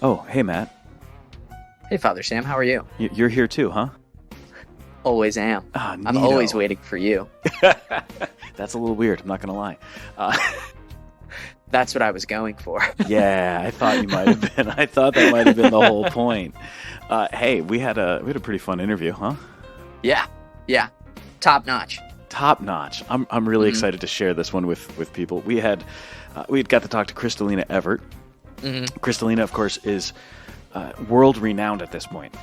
Oh, hey, Matt. Hey, Father Sam, how are you? You're here too, huh? Always am. Ah, I'm always waiting for you. That's a little weird, I'm not going to lie. That's what I was going for. Yeah, I thought you might have been. I thought that might have been the whole point. Hey, we had a pretty fun interview, huh? Yeah. Top notch. Top notch. I'm really excited to share this one with people. We had got to talk to Crystalina Evert. Mm-hmm. Crystalina, of course, is world renowned at this point.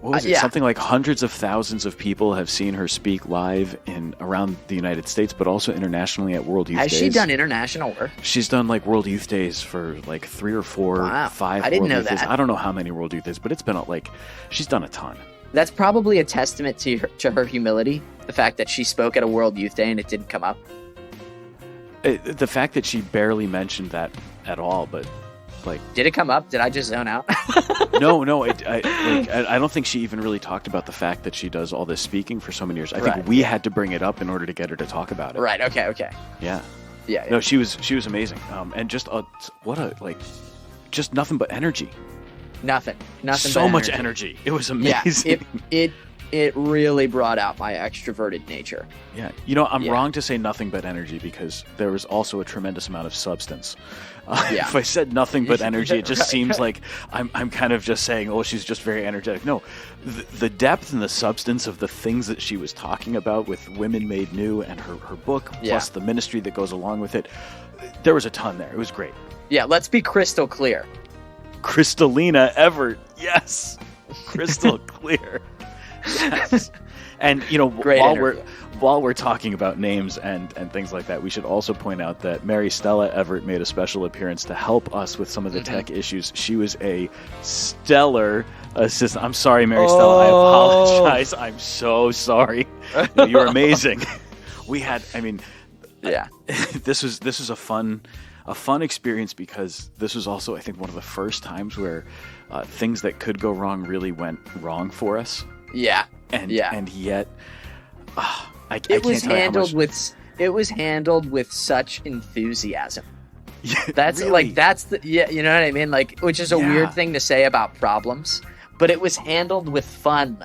What was it? Yeah. Something like hundreds of thousands of people have seen her speak live around the United States, but also internationally at World Youth Days. Has she done international work? She's done like World Youth Days for like 3 or 4, Wow. 5 I didn't World know Youth Days. that. I don't know how many World Youth Days, but it's been like she's done a ton. That's probably a testament to her humility, the fact that she spoke at a World Youth Day and it didn't come up. The fact that she barely mentioned that at all, but like, Did it come up? Did I just zone out? no, I don't think she even really talked about the fact that she does all this speaking for so many years. I think Right. we had to bring it up in order to get her to talk about it. Right, okay. Yeah. Yeah. No, she was amazing. And just just nothing but energy. Nothing. So but much energy. It was Yeah, amazing. it really brought out my extroverted nature. Yeah. I'm wrong to say nothing but energy because there was also a tremendous amount of substance. Yeah. If I said nothing but energy, it just Right. seems like I'm kind of just saying, oh, she's just very energetic. No, the depth and the substance of the things that she was talking about with Women Made New and her book, plus the ministry that goes along with it, there was a ton there. It was great. Yeah, let's be crystal clear. Crystalina Evert. Yes. Crystal clear. Yes. And Great interview. while we're talking about names and things like that, we should also point out that Mary Stella Everett made a special appearance to help us with some of the tech issues. She was a stellar assistant. I'm sorry, Mary Stella. I apologize. I'm so sorry. You're amazing. Yeah. This was a fun experience because this was also, I think, one of the first times where things that could go wrong really went wrong for us. Yeah. And yet, I It was can't tell you how handled much- with such enthusiasm. Yeah, That's really. you know what I mean? Like, which is a weird thing to say about problems, but it was handled with fun.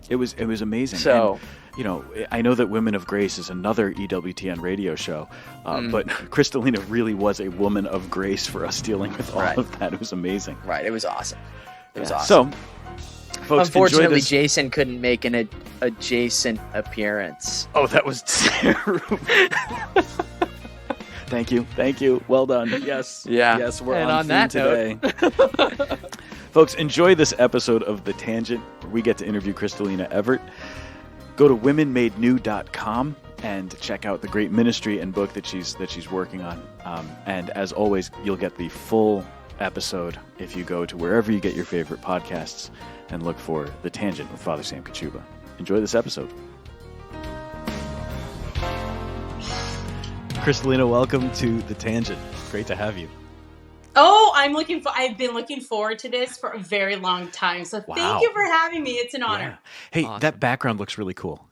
It was amazing. So, And, I know that Women of Grace is another EWTN radio show, but Crystalina really was a woman of grace for us dealing with all of that. It was amazing. right, it was awesome. It was awesome. So, folks, Unfortunately, enjoy this. Jason couldn't make an adjacent appearance. Oh, that was terrible. Thank you. Well done. Yes. Yeah. Yes, we're And on on theme that today. Folks, enjoy this episode of The Tangent, where we get to interview Crystalina Evert. Go to womenmadenew.com and check out the great ministry and book that she's working on. And as always, you'll get the full episode if you go to wherever you get your favorite podcasts and look for The Tangent with Father Sam Kachuba. Enjoy this episode. Crystalina, welcome to The Tangent. Great to have you. Oh, I've been looking forward to this for a very long time. So thank you for having me. It's an honor. Hey, Awesome. That background looks really cool.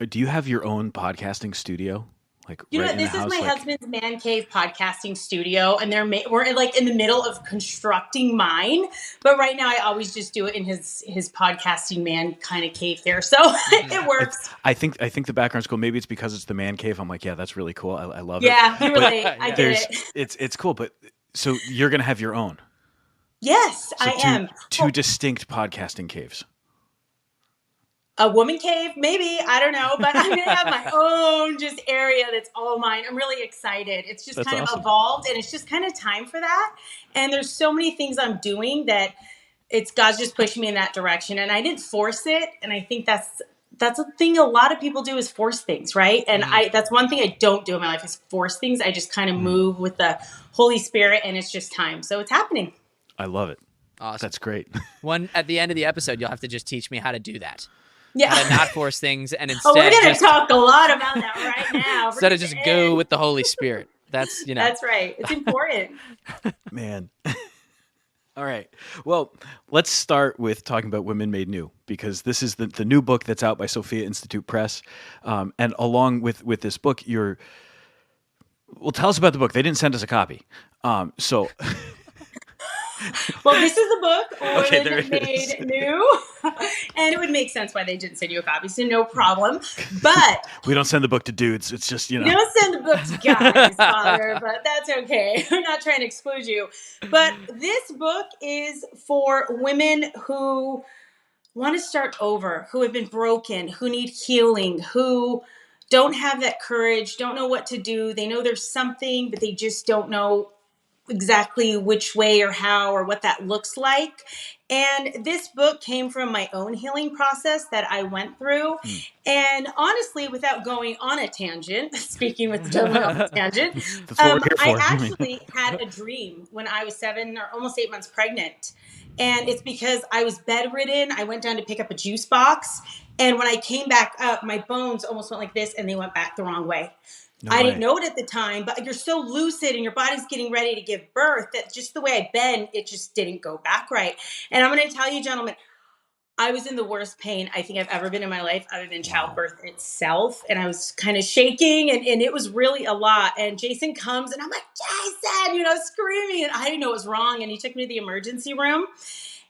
Do you have your own podcasting studio? This is my husband's man cave podcasting studio, and we're like in the middle of constructing mine. But right now, I always just do it in his podcasting man kind of cave there, so it works. I think the background's cool. Maybe it's because it's the man cave. I'm like, yeah, that's really cool. I love it. Yeah, you relate. I get it. It's cool, but so you're gonna have your own. Yes, So I am. Two distinct podcasting caves. A woman cave, maybe. I don't know. But I'm going to have my own just area that's all mine. I'm really excited. It's just That's kind awesome. of evolved, and it's just kind of time for that. And there's so many things I'm doing that God's just pushing me in that direction. And I didn't force it. And I think that's a thing a lot of people do is force things, right? And that's one thing I don't do in my life is force things. I just kind of move with the Holy Spirit, and it's just time. So it's happening. I love it. Awesome. That's great. At the end of the episode, you'll have to just teach me how to do that. Yeah. How to not force things and instead we're going to just, talk a lot about that right now. instead of just go with the Holy Spirit. That's That's right. It's important. Man. All right. Well, let's start with talking about Women Made New, because this is the new book that's out by Sophia Institute Press. And along with this book, well, tell us about the book. They didn't send us a copy. So Well, this is the book, Okay, there Women it Made is. New. And it would make sense why they didn't send you a copy, so no problem. But we don't send the book to dudes. It's just, you don't send the book to guys, Father, but that's okay. I'm not trying to exclude you. But this book is for women who want to start over, who have been broken, who need healing, who don't have that courage, don't know what to do. They know there's something, but they just don't know exactly which way or how or what that looks like. And this book came from my own healing process that I went through. And honestly, without going on a tangent, speaking with the gentleman on a tangent, That's what we're here I for. actually had a dream when I was 7 or almost 8 months pregnant. And it's because I was bedridden. I went down to pick up a juice box. And when I came back up, my bones almost went like this and they went back the wrong way. I didn't know it at the time, but you're so lucid and your body's getting ready to give birth that just the way I bend, it just didn't go back right. And I'm going to tell you, gentlemen, I was in the worst pain I think I've ever been in my life other than childbirth itself. And I was kind of shaking and it was really a lot. And Jason comes and I'm like, Jason, screaming. And I didn't know what was wrong. And he took me to the emergency room.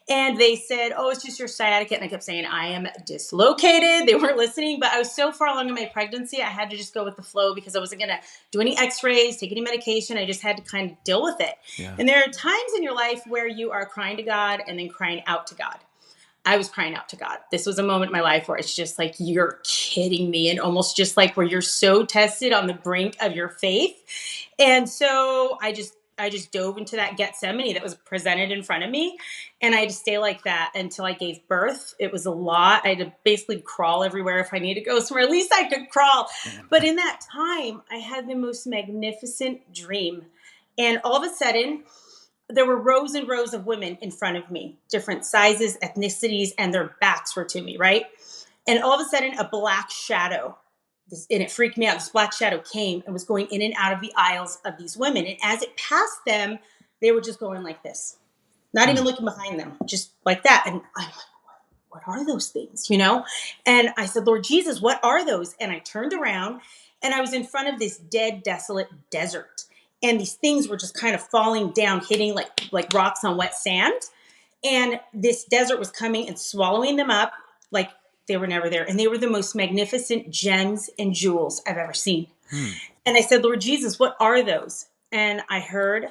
And they said, oh, it's just your sciatica. And I kept saying, I am dislocated. They weren't listening. But I was so far along in my pregnancy, I had to just go with the flow because I wasn't going to do any x-rays, take any medication. I just had to kind of deal with it. Yeah. And there are times in your life where you are crying to God and then crying out to God. I was crying out to God. This was a moment in my life where it's just like, you're kidding me. And almost just like where you're so tested on the brink of your faith. And so I just dove into that Gethsemane that was presented in front of me. And I had to stay like that until I gave birth. It was a lot. I had to basically crawl everywhere if I needed to go somewhere. At least I could crawl. But in that time, I had the most magnificent dream. And all of a sudden, there were rows and rows of women in front of me, different sizes, ethnicities, and their backs were to me, right? And all of a sudden, a black shadow, and it freaked me out. This black shadow came and was going in and out of the aisles of these women. And as it passed them, they were just going like this, not even looking behind them, just like that. And I'm like, what are those things, And I said, Lord Jesus, what are those? And I turned around and I was in front of this dead, desolate desert. And these things were just kind of falling down, hitting like rocks on wet sand. And this desert was coming and swallowing them up like they were never there. And they were the most magnificent gems and jewels I've ever seen. And I said, Lord Jesus, what are those? And I heard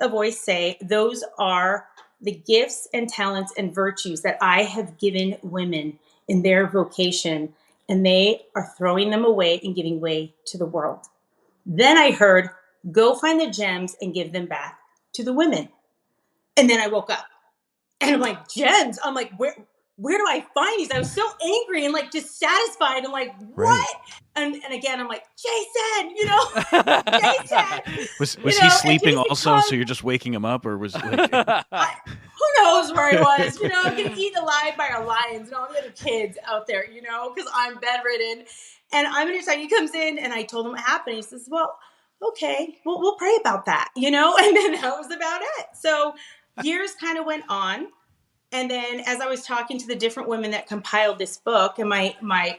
a voice say, those are the gifts and talents and virtues that I have given women in their vocation. And they are throwing them away and giving way to the world. Then I heard, go find the gems and give them back to the women. And then I woke up and I'm like, gems? I'm like, where do I find these? I was so angry and like dissatisfied and like, what? Right. And again, I'm like, Jason, Jason. Was he sleeping also? So you're just waking him up, or was like... who knows where he was? I'm getting eaten alive by our lions and all the other kids out there, because I'm bedridden. And I'm going to tell you, he comes in and I told him what happened. He says, well, okay, we'll pray about that, and then that was about it. So years kind of went on. And then as I was talking to the different women that compiled this book, and my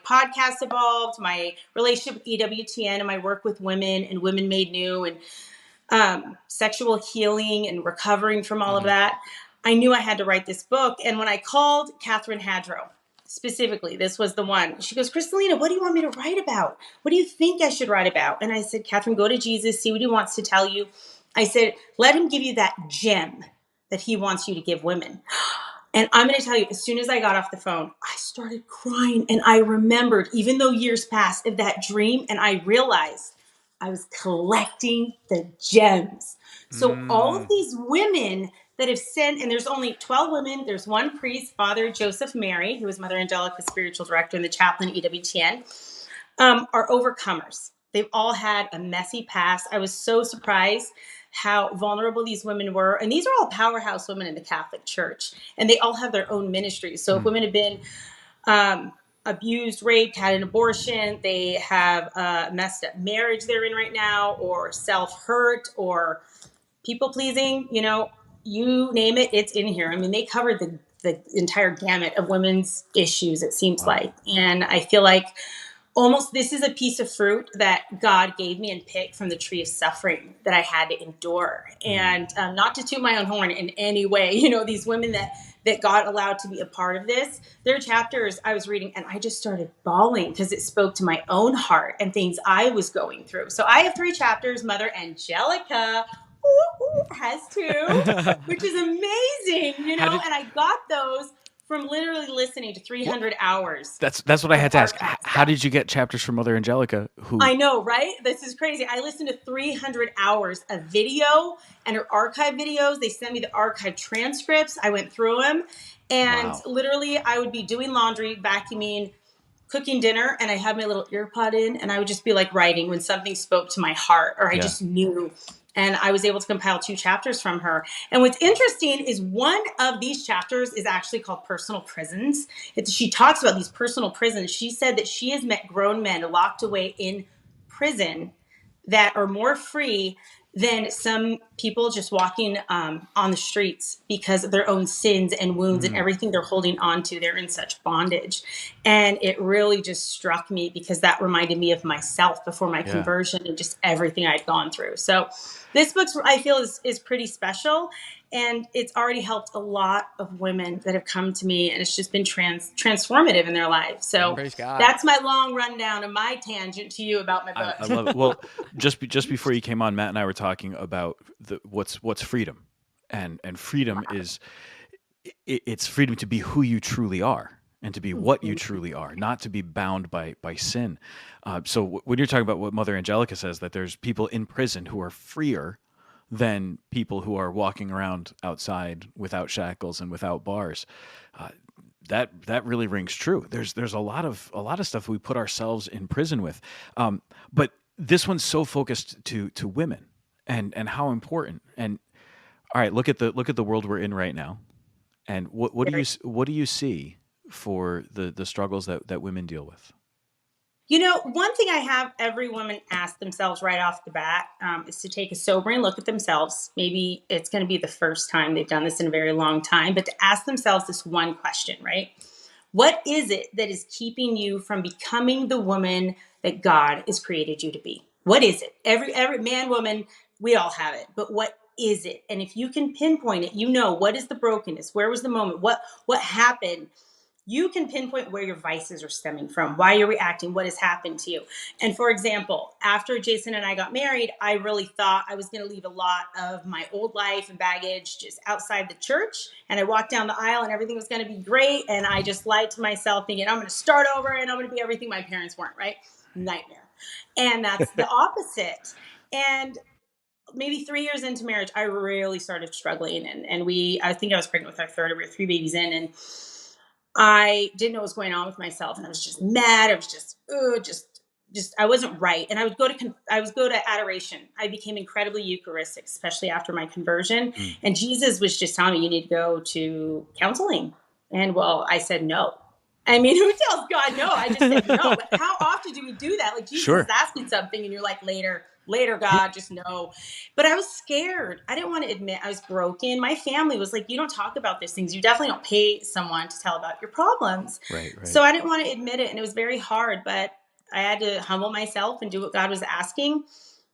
podcast evolved, my relationship with EWTN and my work with women and Women Made New and sexual healing and recovering from all of that, I knew I had to write this book. And when I called Catherine Hadrow, specifically, this was the one. She goes, Crystalina, what do you want me to write about? What do you think I should write about? And I said, Catherine, go to Jesus, see what he wants to tell you. I said, let him give you that gem that he wants you to give women. And I'm going to tell you, as soon as I got off the phone, I started crying. And I remembered, even though years passed, of that dream. And I realized I was collecting the gems. So all of these women that have sent, and there's only 12 women. There's one priest, Father Joseph Mary, who is Mother Angelica's spiritual director and the chaplain at EWTN, are overcomers. They've all had a messy past. I was so surprised how vulnerable these women were. And these are all powerhouse women in the Catholic Church. And they all have their own ministries. So if women have been abused, raped, had an abortion, they have a messed up marriage they're in right now, or self-hurt, or people-pleasing, you name it, it's in here. I mean, they covered the entire gamut of women's issues, it seems like. And I feel like almost this is a piece of fruit that God gave me and picked from the tree of suffering that I had to endure. And not to toot my own horn in any way, you know, these women that God allowed to be a part of this, their chapters I was reading and I just started bawling because it spoke to my own heart and things I was going through. So I have 3 chapters. Mother Angelica has 2, which is amazing, you know, and I got those from literally listening to 300 hours. That's what I had to ask. How did you get chapters from Mother Angelica? I know, right? This is crazy. I listened to 300 hours of video and her archive videos. They sent me the archive transcripts. I went through them. And literally, I would be doing laundry, vacuuming, cooking dinner, and I had my little earpod in, and I would just be like writing when something spoke to my heart, or I just knew. And I was able to compile 2 chapters from her. And what's interesting is one of these chapters is actually called Personal Prisons. She talks about these personal prisons. She said that she has met grown men locked away in prison that are more free than some people just walking on the streets because of their own sins and wounds and everything they're holding on to. They're in such bondage. And it really just struck me because that reminded me of myself before my conversion and just everything I'd gone through. So this book, I feel, is pretty special. And it's already helped a lot of women that have come to me, and it's just been transformative in their lives. So that's my long rundown of my tangent to you about my book. I love it. Well, just before you came on, Matt and I were talking about what's freedom, and freedom is it's freedom to be who you truly are and to be what you truly are, not to be bound by sin. So when you're talking about what Mother Angelica says, that there's people in prison who are freer than people who are walking around outside without shackles and without bars. That really rings true. There's a lot of stuff we put ourselves in prison with, but this one's so focused to women and how important. And all right, look at the world we're in right now, and what do you see for the struggles that women deal with? You know, one thing I have every woman ask themselves right off the bat is to take a sobering look at themselves. Maybe it's going to be the first time they've done this in a very long time, but to ask themselves this one question, right? What is it that is keeping you from becoming the woman that God has created you to be? What is it? Every man, woman, we all have it, but what is it? And if you can pinpoint it, you know, what is the brokenness? Where was the moment? What happened? You can pinpoint where your vices are stemming from, why you're reacting, what has happened to you. And for example, after Jason and I got married, I really thought I was going to leave a lot of my old life and baggage just outside the church. And I walked down the aisle and everything was going to be great. And I just lied to myself thinking I'm going to start over and I'm going to be everything my parents weren't, right? Nightmare. And that's the opposite. And maybe 3 years into marriage, I really started struggling. And I think I was pregnant with our third, we were 3 babies in, and I didn't know what was going on with myself, and I was just mad. I was just I wasn't right. And I would go to adoration. I became incredibly Eucharistic, especially after my conversion. And Jesus was just telling me, you need to go to counseling. And well, I said no. I mean, who tells God no? I just said no. But how often do we do that? Like Jesus is asking something and you're like, later, God, just no. But I was scared. I didn't want to admit I was broken. My family was like, you don't talk about these things. You definitely don't pay someone to tell about your problems. Right. So I didn't want to admit it. And it was very hard, but I had to humble myself and do what God was asking.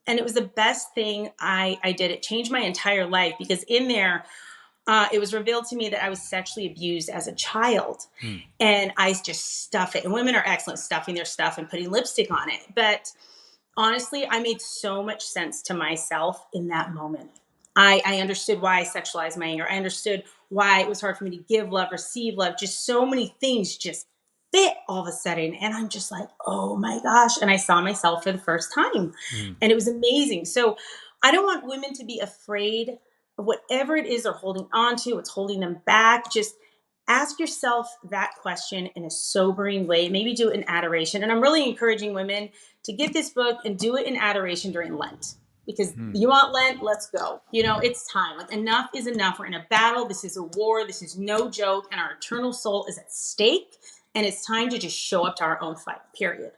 And it was the best thing I did. It changed my entire life because in there, it was revealed to me that I was sexually abused as a child, and I just stuff it. And women are excellent stuffing their stuff and putting lipstick on it. But honestly, I made so much sense to myself in that moment. I understood why I sexualized my anger. I understood why it was hard for me to give love, receive love. Just so many things just fit all of a sudden. And I'm just like, oh my gosh. And I saw myself for the first time. And it was amazing. So I don't want women to be afraid of whatever it is they're holding on to, what's holding them back. Just ask yourself that question in a sobering way. Maybe do it in adoration. And I'm really encouraging women to get this book and do it in adoration during Lent. Because you want Lent, let's go. You know, it's time. Like, enough is enough. We're in a battle. This is a war. This is no joke. And our eternal soul is at stake. And it's time to just show up to our own fight, period.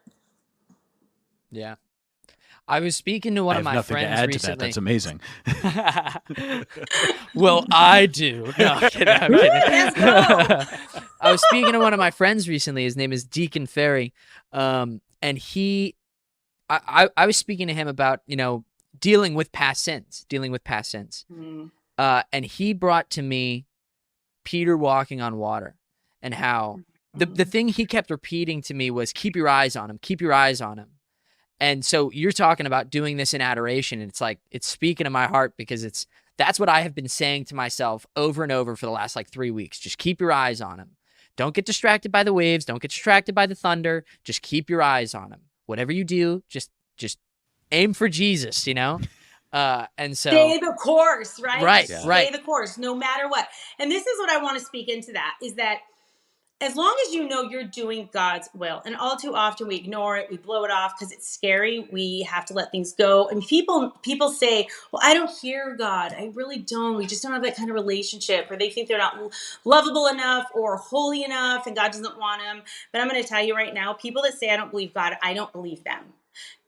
Yeah. I was speaking to one I of have my nothing friends to add recently. to that. That's amazing. Well, I do. No, I'm kidding. I'm kidding. Let's go. I was speaking to one of my friends recently. His name is Deacon Ferry, and I was speaking to him about dealing with past sins, Mm. and he brought to me Peter walking on water, and how the thing he kept repeating to me was, keep your eyes on him, keep your eyes on him. And so you're talking about doing this in adoration, and it's like, it's speaking to my heart, because that's what I have been saying to myself over and over for the last 3 weeks. Just keep your eyes on him. Don't get distracted by the waves. Don't get distracted by the thunder. Just keep your eyes on him. Whatever you do, just aim for Jesus, and so Stay the course, right? Right, Stay right. the course, no matter what. And this is what I want to speak into that, is that as long as you know you're doing God's will, and all too often we ignore it, we blow it off because it's scary. We have to let things go. And people say, well, I don't hear God. I really don't. We just don't have that kind of relationship. Or they think they're not lovable enough or holy enough and God doesn't want them. But I'm going to tell you right now, people that say I don't believe God, I don't believe them.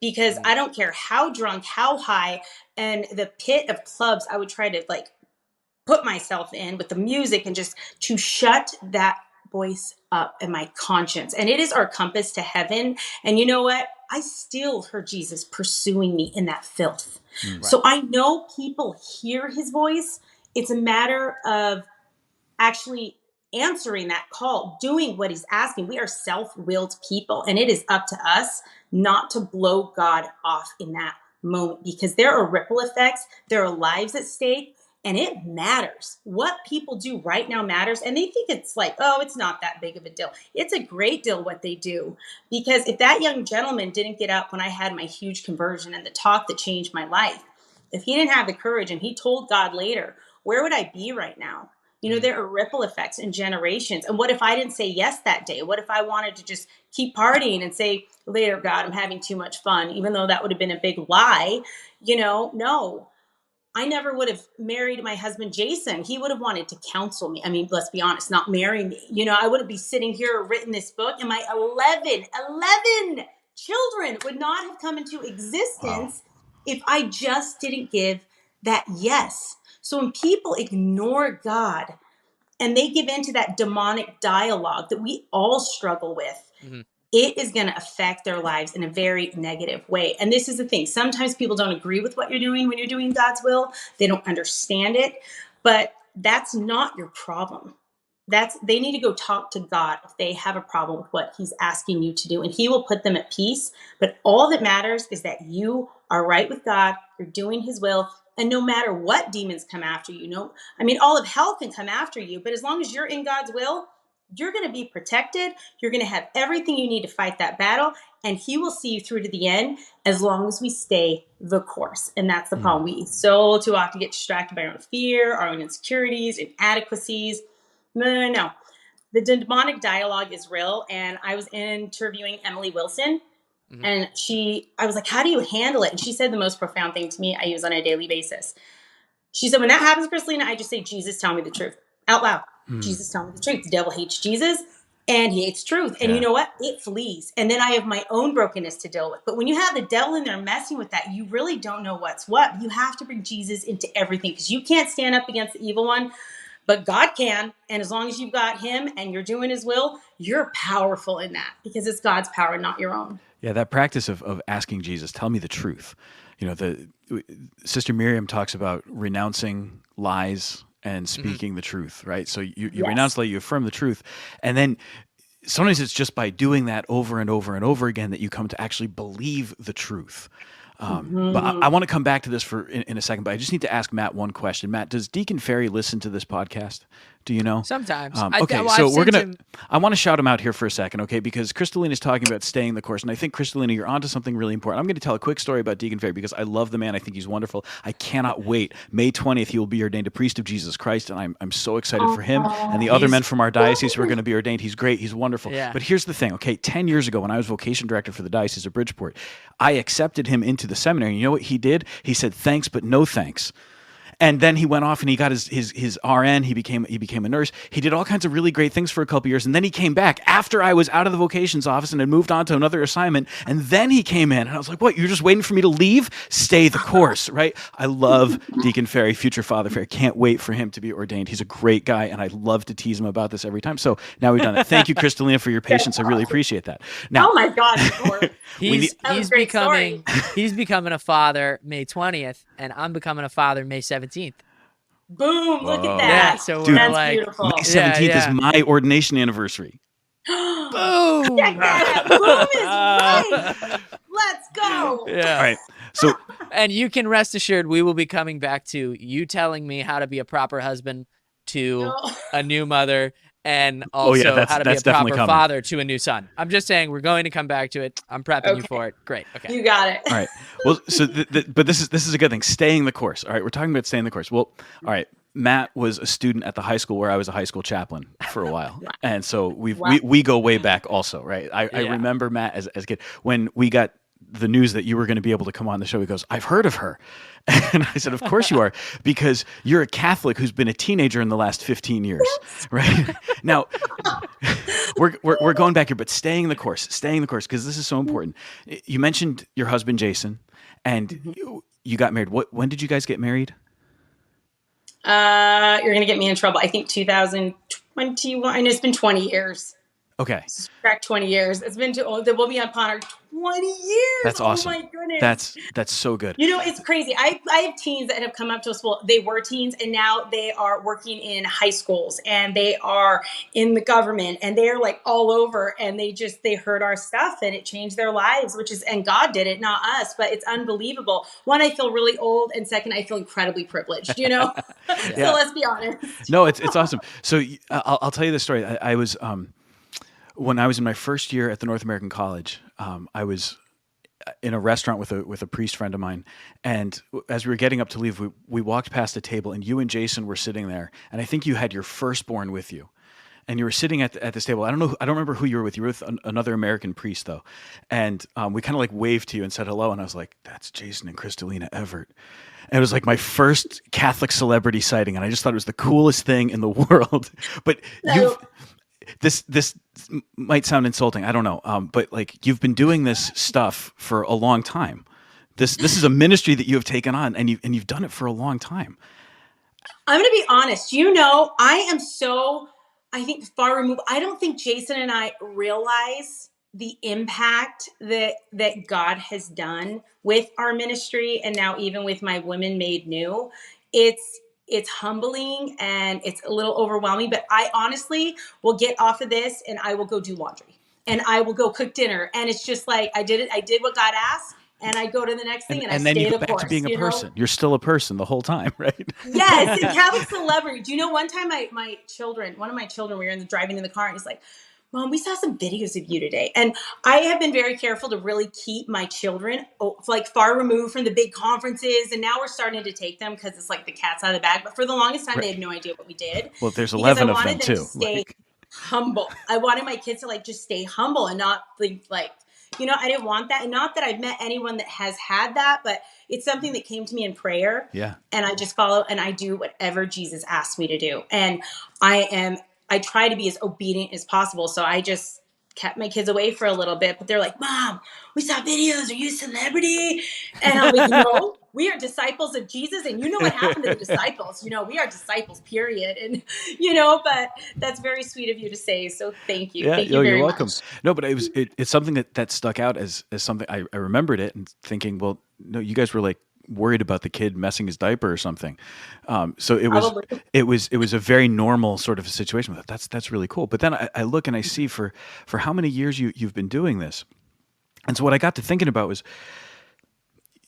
Because I don't care how drunk, how high, and the pit of clubs I would try to put myself in with the music and just to shut that voice up in my conscience. And it is our compass to heaven. And you know what? I still heard Jesus pursuing me in that filth. Right. So I know people hear his voice. It's a matter of actually answering that call, doing what he's asking. We are self-willed people, and it is up to us not to blow God off in that moment, because there are ripple effects. There are lives at stake. And it matters. What people do right now matters. And they think it's it's not that big of a deal. It's a great deal what they do. Because if that young gentleman didn't get up when I had my huge conversion and the talk that changed my life, if he didn't have the courage and he told God later, where would I be right now? There are ripple effects in generations. And what if I didn't say yes that day? What if I wanted to just keep partying and say, later, God, I'm having too much fun, even though that would have been a big lie? No. I never would have married my husband, Jason. He would have wanted to counsel me. I mean, let's be honest, not marry me. I wouldn't be sitting here or written this book, and my 11 children would not have come into existence if I just didn't give that yes. So when people ignore God and they give into that demonic dialogue that we all struggle with, it is going to affect their lives in a very negative way. And this is the thing. Sometimes people don't agree with what you're doing when you're doing God's will. They don't understand it. But that's not your problem. They need to go talk to God if they have a problem with what he's asking you to do. And he will put them at peace. But all that matters is that you are right with God. You're doing his will. And no matter what demons come after you, all of hell can come after you. But as long as you're in God's will, you're going to be protected. You're going to have everything you need to fight that battle. And he will see you through to the end as long as we stay the course. And that's the problem. We so too often get distracted by our own fear, our own insecurities, inadequacies. No. The demonic dialogue is real. And I was interviewing Emily Wilson. And I was like, how do you handle it? And she said the most profound thing to me I use on a daily basis. She said, when that happens, Crystalina, I just say, Jesus, tell me the truth out loud. Jesus, tell me the truth. The devil hates Jesus and he hates truth. And you know what? It flees. And then I have my own brokenness to deal with. But when you have the devil in there messing with that, you really don't know what's what. You have to bring Jesus into everything, because you can't stand up against the evil one, but God can. And as long as you've got him and you're doing his will, you're powerful in that, because it's God's power, not your own. Yeah, that practice of asking Jesus, tell me the truth. Sister Miriam talks about renouncing lies and speaking the truth, right? So you renounce lie, you affirm the truth. And then sometimes it's just by doing that over and over and over again that you come to actually believe the truth. But I want to come back to this in a second, but I just need to ask Matt one question. Matt, does Deacon Ferry listen to this podcast? Do you know? Sometimes. Okay, so I want to shout him out here for a second, okay? Because Crystalina is talking about staying the course, and I think, Crystalina, you're onto something really important. I'm going to tell a quick story about Deacon Ferry because I love the man. I think he's wonderful. I cannot wait. May 20th, he will be ordained a priest of Jesus Christ, and I'm so excited for him and the other men from our diocese who are going to be ordained. He's great. He's wonderful. Yeah. But here's the thing, okay? 10 years ago, when I was vocation director for the Diocese of Bridgeport, I accepted him into the seminary, and you know what he did? He said, thanks, but no thanks. And then he went off and he got his RN. He became a nurse. He did all kinds of really great things for a couple years. And then he came back after I was out of the vocations office and had moved on to another assignment. And then he came in and I was like, what, you're just waiting for me to leave? Stay the course, right? I love Deacon Ferry, future Father Ferry. Can't wait for him to be ordained. He's a great guy and I love to tease him about this every time. So now we've done it. Thank you, Crystalina, for your patience. I really appreciate that. Now, oh my God, Cor. He's becoming a father May 20th, and I'm becoming a father May 17th. Boom! Look at that. Yeah, so Dude, we're that's beautiful. May 17th is my ordination anniversary. Boom! Check that out. Boom is right. Let's go. Yeah. All right. So, and you can rest assured we will be coming back to you telling me how to be a proper husband to a new mother, and also how to be a proper father to a new son. I'm just saying we're going to come back to it. I'm prepping you for it. Great. Okay. You got it. all right. Well, so but this is a good thing. Staying the course. All right. We're talking about staying the course. Well, all right. Matt was a student at the high school where I was a high school chaplain for a while, and so we go way back also, right? I remember Matt as a kid when we got the news that you were going to be able to come on the show. He goes, "I've heard of her," and I said, "Of course you are, because you're a Catholic who's been a teenager in the last 15 years, right?" Now we're going back here, but staying the course, because this is so important. You mentioned your husband Jason, and you got married. When did you guys get married? You're going to get me in trouble. I think 2021, and it's been 20 years. Okay. Correct, 20 years. It's been we'll be upon our 20 years. That's awesome. Oh my goodness. That's so good. You know, it's crazy. I have teens that have come up to us. Well, they were teens and now they are working in high schools and they are in the government and they're like all over, and they heard our stuff and it changed their lives, and God did it, not us, but it's unbelievable. One, I feel really old, and second, I feel incredibly privileged, you know? So let's be honest. No, it's awesome. So I'll tell you the story. I was, when I was in my first year at the North American College, I was in a restaurant with a priest friend of mine, and as we were getting up to leave, we walked past a table, and you and Jason were sitting there, and I think you had your firstborn with you, and you were sitting at this table. I don't remember who you were with. You were with another American priest though, and we kind of like waved to you and said hello, and I was like, "That's Jason and Crystalina Evert." And it was like my first Catholic celebrity sighting, and I just thought it was the coolest thing in the world. But this might sound insulting, I don't know, but like you've been doing this stuff for a long time. This is a ministry that you have taken on, and you've done it for a long time. I'm going to be honest. You know, I am so, I think, far removed. I don't think Jason and I realize the impact that God has done with our ministry, and now even with my Women Made New. It's humbling and it's a little overwhelming, but I honestly will get off of this and I will go do laundry and I will go cook dinner. And it's just like, I did what God asked, and I go to the next thing and I then stay you go the back course, to being a person. You're still a person the whole time, right? Yes. And Catholic celebrity. Do you know, one time one of my children, we were driving in the car, and he's like, "Mom, we saw some videos of you today." And I have been very careful to really keep my children like far removed from the big conferences. And now we're starting to take them because it's like the cat's out of the bag. But for the longest time, They had no idea what we did. Well, there's 11 of them too. To stay humble. I wanted my kids to like just stay humble and not think like, you know, I didn't want that. And not that I've met anyone that has had that, but it's something that came to me in prayer. Yeah. And I just follow and I do whatever Jesus asked me to do. And I try to be as obedient as possible. So I just kept my kids away for a little bit, but they're like, "Mom, we saw videos. Are you a celebrity?" And I'm like, "No, we are disciples of Jesus. And you know what happened to the disciples? You know, we are disciples, period." And, you know, but that's very sweet of you to say. So thank you. Yeah, thank you very you're welcome. much. No, but it's something that stuck out as something I remembered it and thinking, well, no, you guys were like worried about the kid messing his diaper or something. So it was a very normal sort of a situation. That's really cool. But then I look and I see for how many years you've been doing this. And so what I got to thinking about was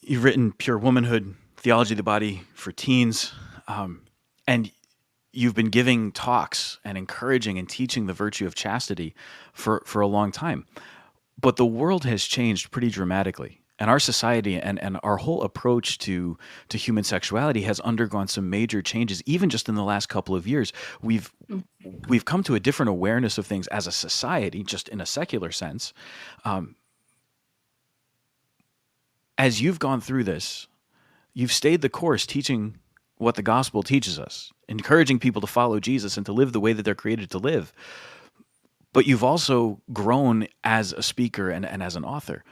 you've written Pure Womanhood, Theology of the Body for Teens, and you've been giving talks and encouraging and teaching the virtue of chastity for a long time. But the world has changed pretty dramatically. And our society and our whole approach to human sexuality has undergone some major changes. Even just in the last couple of years, we've come to a different awareness of things as a society, just in a secular sense. As you've gone through this, you've stayed the course teaching what the gospel teaches us, encouraging people to follow Jesus and to live the way that they're created to live. But you've also grown as a speaker and as an author.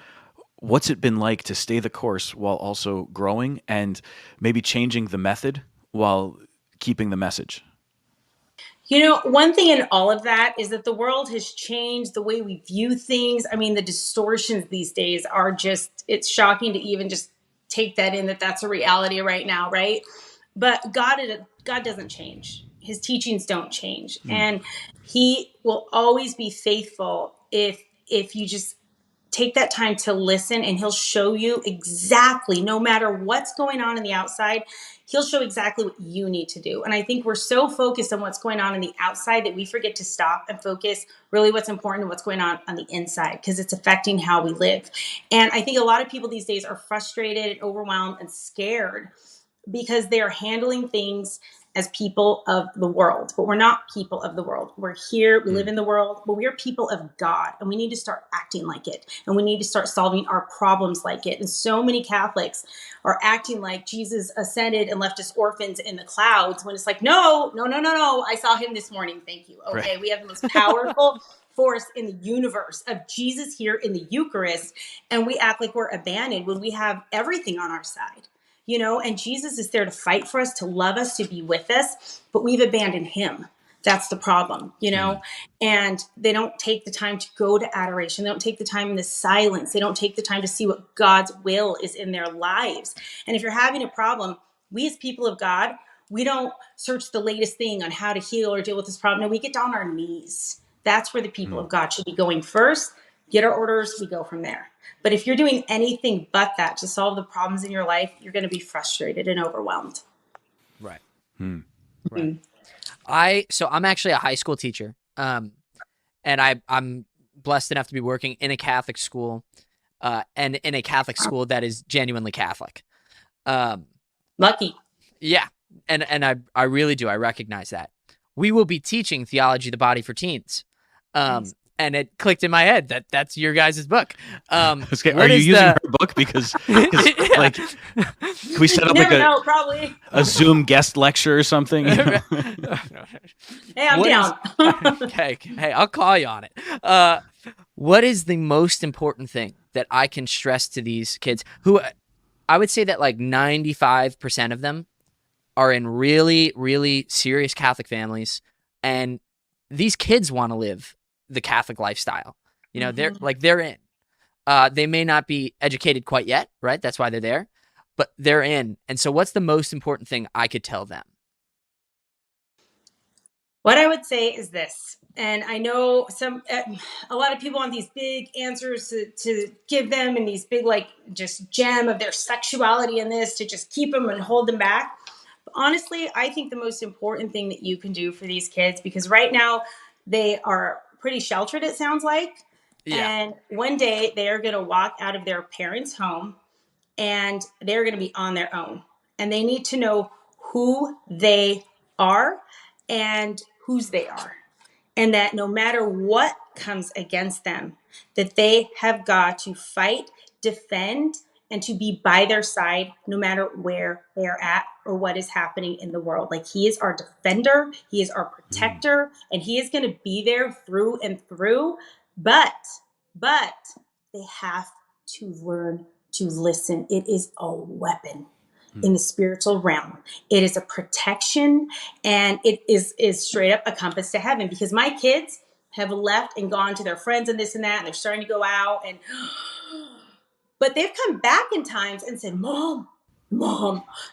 What's it been like to stay the course while also growing and maybe changing the method while keeping the message? You know, one thing in all of that is that the world has changed the way we view things. I mean, the distortions these days are just, it's shocking to even just take that in, that that's a reality right now, right? But God doesn't change. His teachings don't change. And he will always be faithful if you just take that time to listen, and he'll show you exactly, no matter what's going on in the outside, he'll show exactly what you need to do. And I think we're so focused on what's going on in the outside that we forget to stop and focus really what's important and what's going on the inside, because it's affecting how we live. And I think a lot of people these days are frustrated and overwhelmed and scared because they are handling things as people of the world. But we're not people of the world. We're here, we live in the world, but we are people of God, and we need to start acting like it. And we need to start solving our problems like it. And so many Catholics are acting like Jesus ascended and left us orphans in the clouds, when it's like, no. I saw him this morning. Thank you. Okay, Right. we have the most powerful force in the universe of Jesus here in the Eucharist, and we act like we're abandoned when we have everything on our side. You know, and Jesus is there to fight for us, to love us, to be with us, but we've abandoned him. That's the problem, you know, and they don't take the time to go to adoration. They don't take the time in the silence. They don't take the time to see what God's will is in their lives. And if you're having a problem, we as people of God, we don't search the latest thing on how to heal or deal with this problem. No, we get down on our knees. That's where the people of God should be going first. Get our orders, we go from there. But if you're doing anything but that to solve the problems in your life, you're going to be frustrated and overwhelmed. Right. Right. So I'm actually a high school teacher. And I'm blessed enough to be working in a Catholic school, and in a Catholic school that is genuinely Catholic. Lucky. Yeah. And I really do. I recognize that. We will be teaching Theology, the Body for Teens. And it clicked in my head that that's your guys' book. Are you using her book? Because like, can we set up like probably a Zoom guest lecture or something? You know? Hey, I'm down. Hey, I'll call you on it. What is the most important thing that I can stress to these kids, who I would say that like 95% of them are in really, really serious Catholic families, and these kids want to live the Catholic lifestyle. You know, they're in. They may not be educated quite yet, right? That's why they're there, but they're in. And so what's the most important thing I could tell them? What I would say is this, and I know a lot of people want these big answers to give them, and these big, like, just gem of their sexuality in this to just keep them and hold them back. But honestly, I think the most important thing that you can do for these kids, because right now they are pretty sheltered, it sounds like. Yeah. And one day they are going to walk out of their parents' home, and they're going to be on their own. And they need to know who they are and whose they are. And that no matter what comes against them, that they have got to fight, defend, and to be by their side no matter where they are at or what is happening in the world. Like, he is our defender, he is our protector, and he is going to be there through and through. But they have to learn to listen. It is a weapon in the spiritual realm. It is a protection, and it is straight up a compass to heaven, because my kids have left and gone to their friends and this and that, and they're starting to go out, but they've come back in times and said, Mom,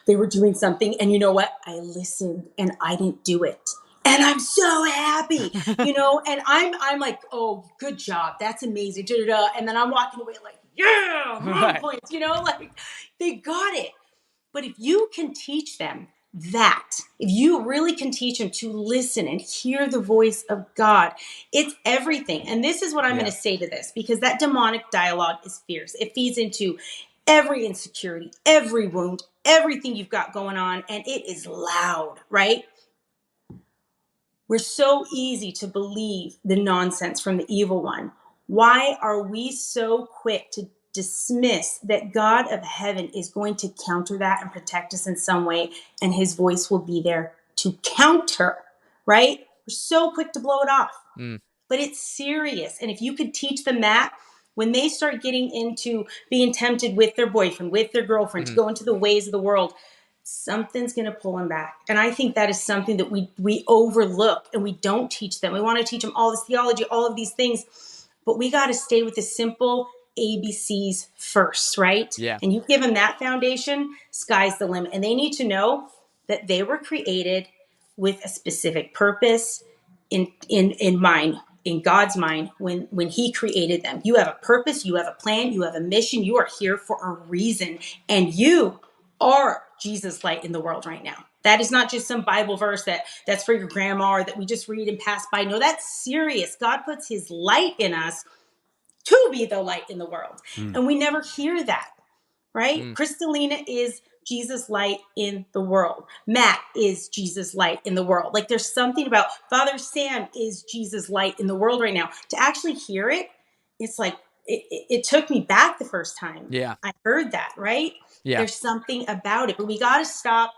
they were doing something, and you know what? I listened and I didn't do it. And I'm so happy, you know, and I'm like, oh, good job. That's amazing. And then I'm walking away like, yeah, mom points, you know, like, they got it. But if you can teach them that, if you really can teach them to listen and hear the voice of God, it's everything. And this is what I'm going to say to this, because that demonic dialogue is fierce. It feeds into every insecurity, every wound, everything you've got going on. And it is loud, right? We're so easy to believe the nonsense from the evil one. Why are we so quick to dismiss that God of heaven is going to counter that and protect us in some way, and his voice will be there to counter, right? We're so quick to blow it off, but it's serious. And if you could teach them that, when they start getting into being tempted with their boyfriend, with their girlfriend, to go into the ways of the world, something's going to pull them back. And I think that is something that we overlook and we don't teach them. We want to teach them all this theology, all of these things, but we got to stay with the simple ABCs first, right? Yeah. And you give them that foundation, sky's the limit. And they need to know that they were created with a specific purpose in mind, in God's mind, when he created them. You have a purpose, you have a plan, you have a mission, you are here for a reason, and you are Jesus' light in the world right now. That is not just some Bible verse that's for your grandma or that we just read and pass by. No, that's serious. God puts his light in us to be the light in the world. And we never hear that, right? Crystalina is Jesus' light in the world. Matt is Jesus' light in the world. Like, there's something about Father Sam is Jesus' light in the world right now. To actually hear it, it's like, it took me back the first time I heard that, right? Yeah. There's something about it, but we got to stop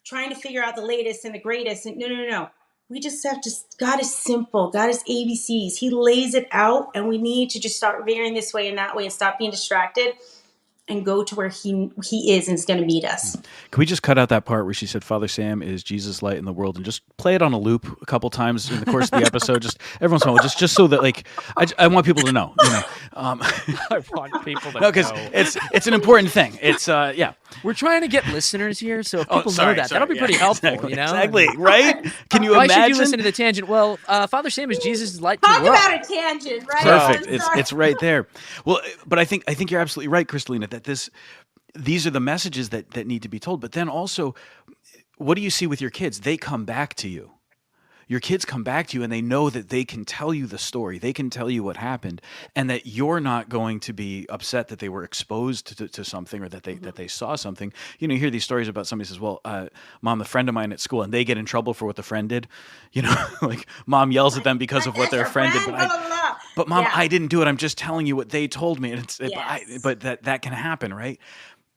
trying to figure out the latest and the greatest. And no. We just have to, God is simple. God is ABCs. He lays it out, and we need to just start veering this way and that way and stop being distracted and go to where he is and is going to meet us. Can we just cut out that part where she said Father Sam is Jesus' light in the world and just play it on a loop a couple times in the course of the episode, just every once in a while, just so that, like, I want people to know, I want people to no, because it's an important thing. It's We're trying to get listeners here, so if people know that, that'll be pretty helpful, Exactly, right? Can you Why imagine? should you listen to the tangent? Well, Father Sam is Jesus' light to Talk the world. about a tangent, right? Perfect. It's right there. Well, but I think you're absolutely right, Crystalina, that these are the messages that need to be told. But then also, what do you see with your kids? They come back to you. Your kids come back to you and they know that they can tell you the story. They can tell you what happened, and that you're not going to be upset that they were exposed to something, or that they saw something. You hear these stories about somebody says, well, Mom, the friend of mine at school, and they get in trouble for what the friend did. Like, Mom yells at them because of what their friend did. But Mom, I didn't do it. I'm just telling you what they told me. And but that can happen, right?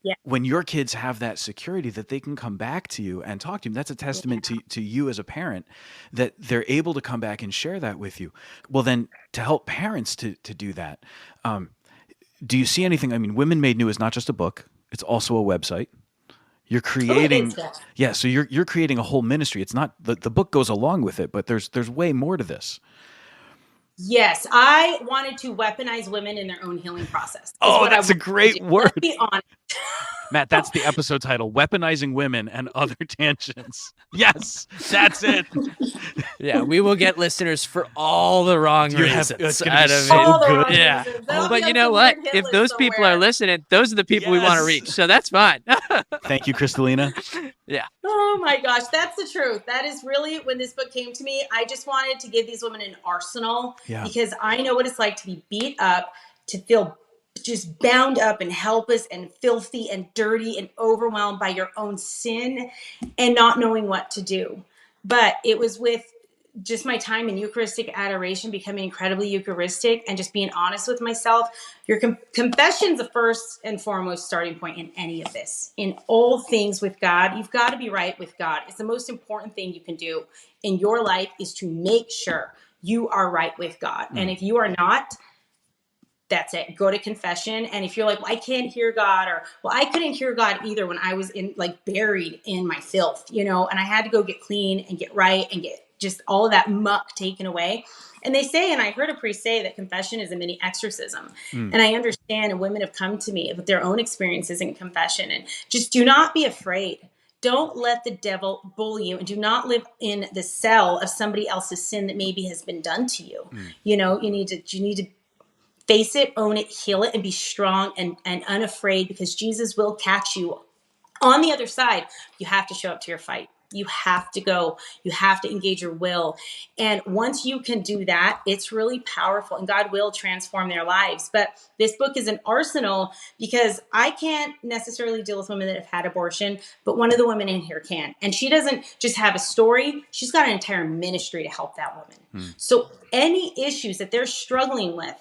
Yeah. When your kids have that security that they can come back to you and talk to you, that's a testament to you as a parent, that they're able to come back and share that with you. Well, then, to help parents to do that, do you see anything? I mean, Women Made New is not just a book; it's also a website. You're creating, so you're creating a whole ministry. It's not the book goes along with it, but there's way more to this. Yes, I wanted to weaponize women in their own healing process. That's a great word. Let's be honest. Matt, that's the episode title: Weaponizing Women and Other Tangents. Yes, that's it. Yeah, we will get listeners for all the wrong reasons. It's out gonna be of so it. good. Yeah. But you know what? If those people are listening, those are the people we want to reach. So that's fine. Thank you, Crystalina. Yeah. Oh my gosh, that's the truth. That is really, when this book came to me, I just wanted to give these women an arsenal, because I know what it's like to be beat up, to feel just bound up and helpless and filthy and dirty and overwhelmed by your own sin and not knowing what to do. But it was with just my time in Eucharistic adoration, becoming incredibly Eucharistic, and just being honest with myself. Your confession's the first and foremost starting point in any of this. In all things with God, you've got to be right with God. It's the most important thing you can do in your life, is to make sure you are right with God. And if you are not, that's it. Go to confession. And if you're like, well, I can't hear God, or, well, I couldn't hear God either when I was buried in my filth, and I had to go get clean and get right and get just all of that muck taken away. And they say, and I heard a priest say, that confession is a mini exorcism. And I understand, and women have come to me with their own experiences in confession. And just do not be afraid. Don't let the devil bully you, and do not live in the cell of somebody else's sin that maybe has been done to you. You need to face it, own it, heal it, and be strong and unafraid, because Jesus will catch you on the other side. You have to show up to your fight. You have to go. You have to engage your will. And once you can do that, it's really powerful, and God will transform their lives. But this book is an arsenal, because I can't necessarily deal with women that have had abortion, but one of the women in here can. And she doesn't just have a story. She's got an entire ministry to help that woman. So any issues that they're struggling with,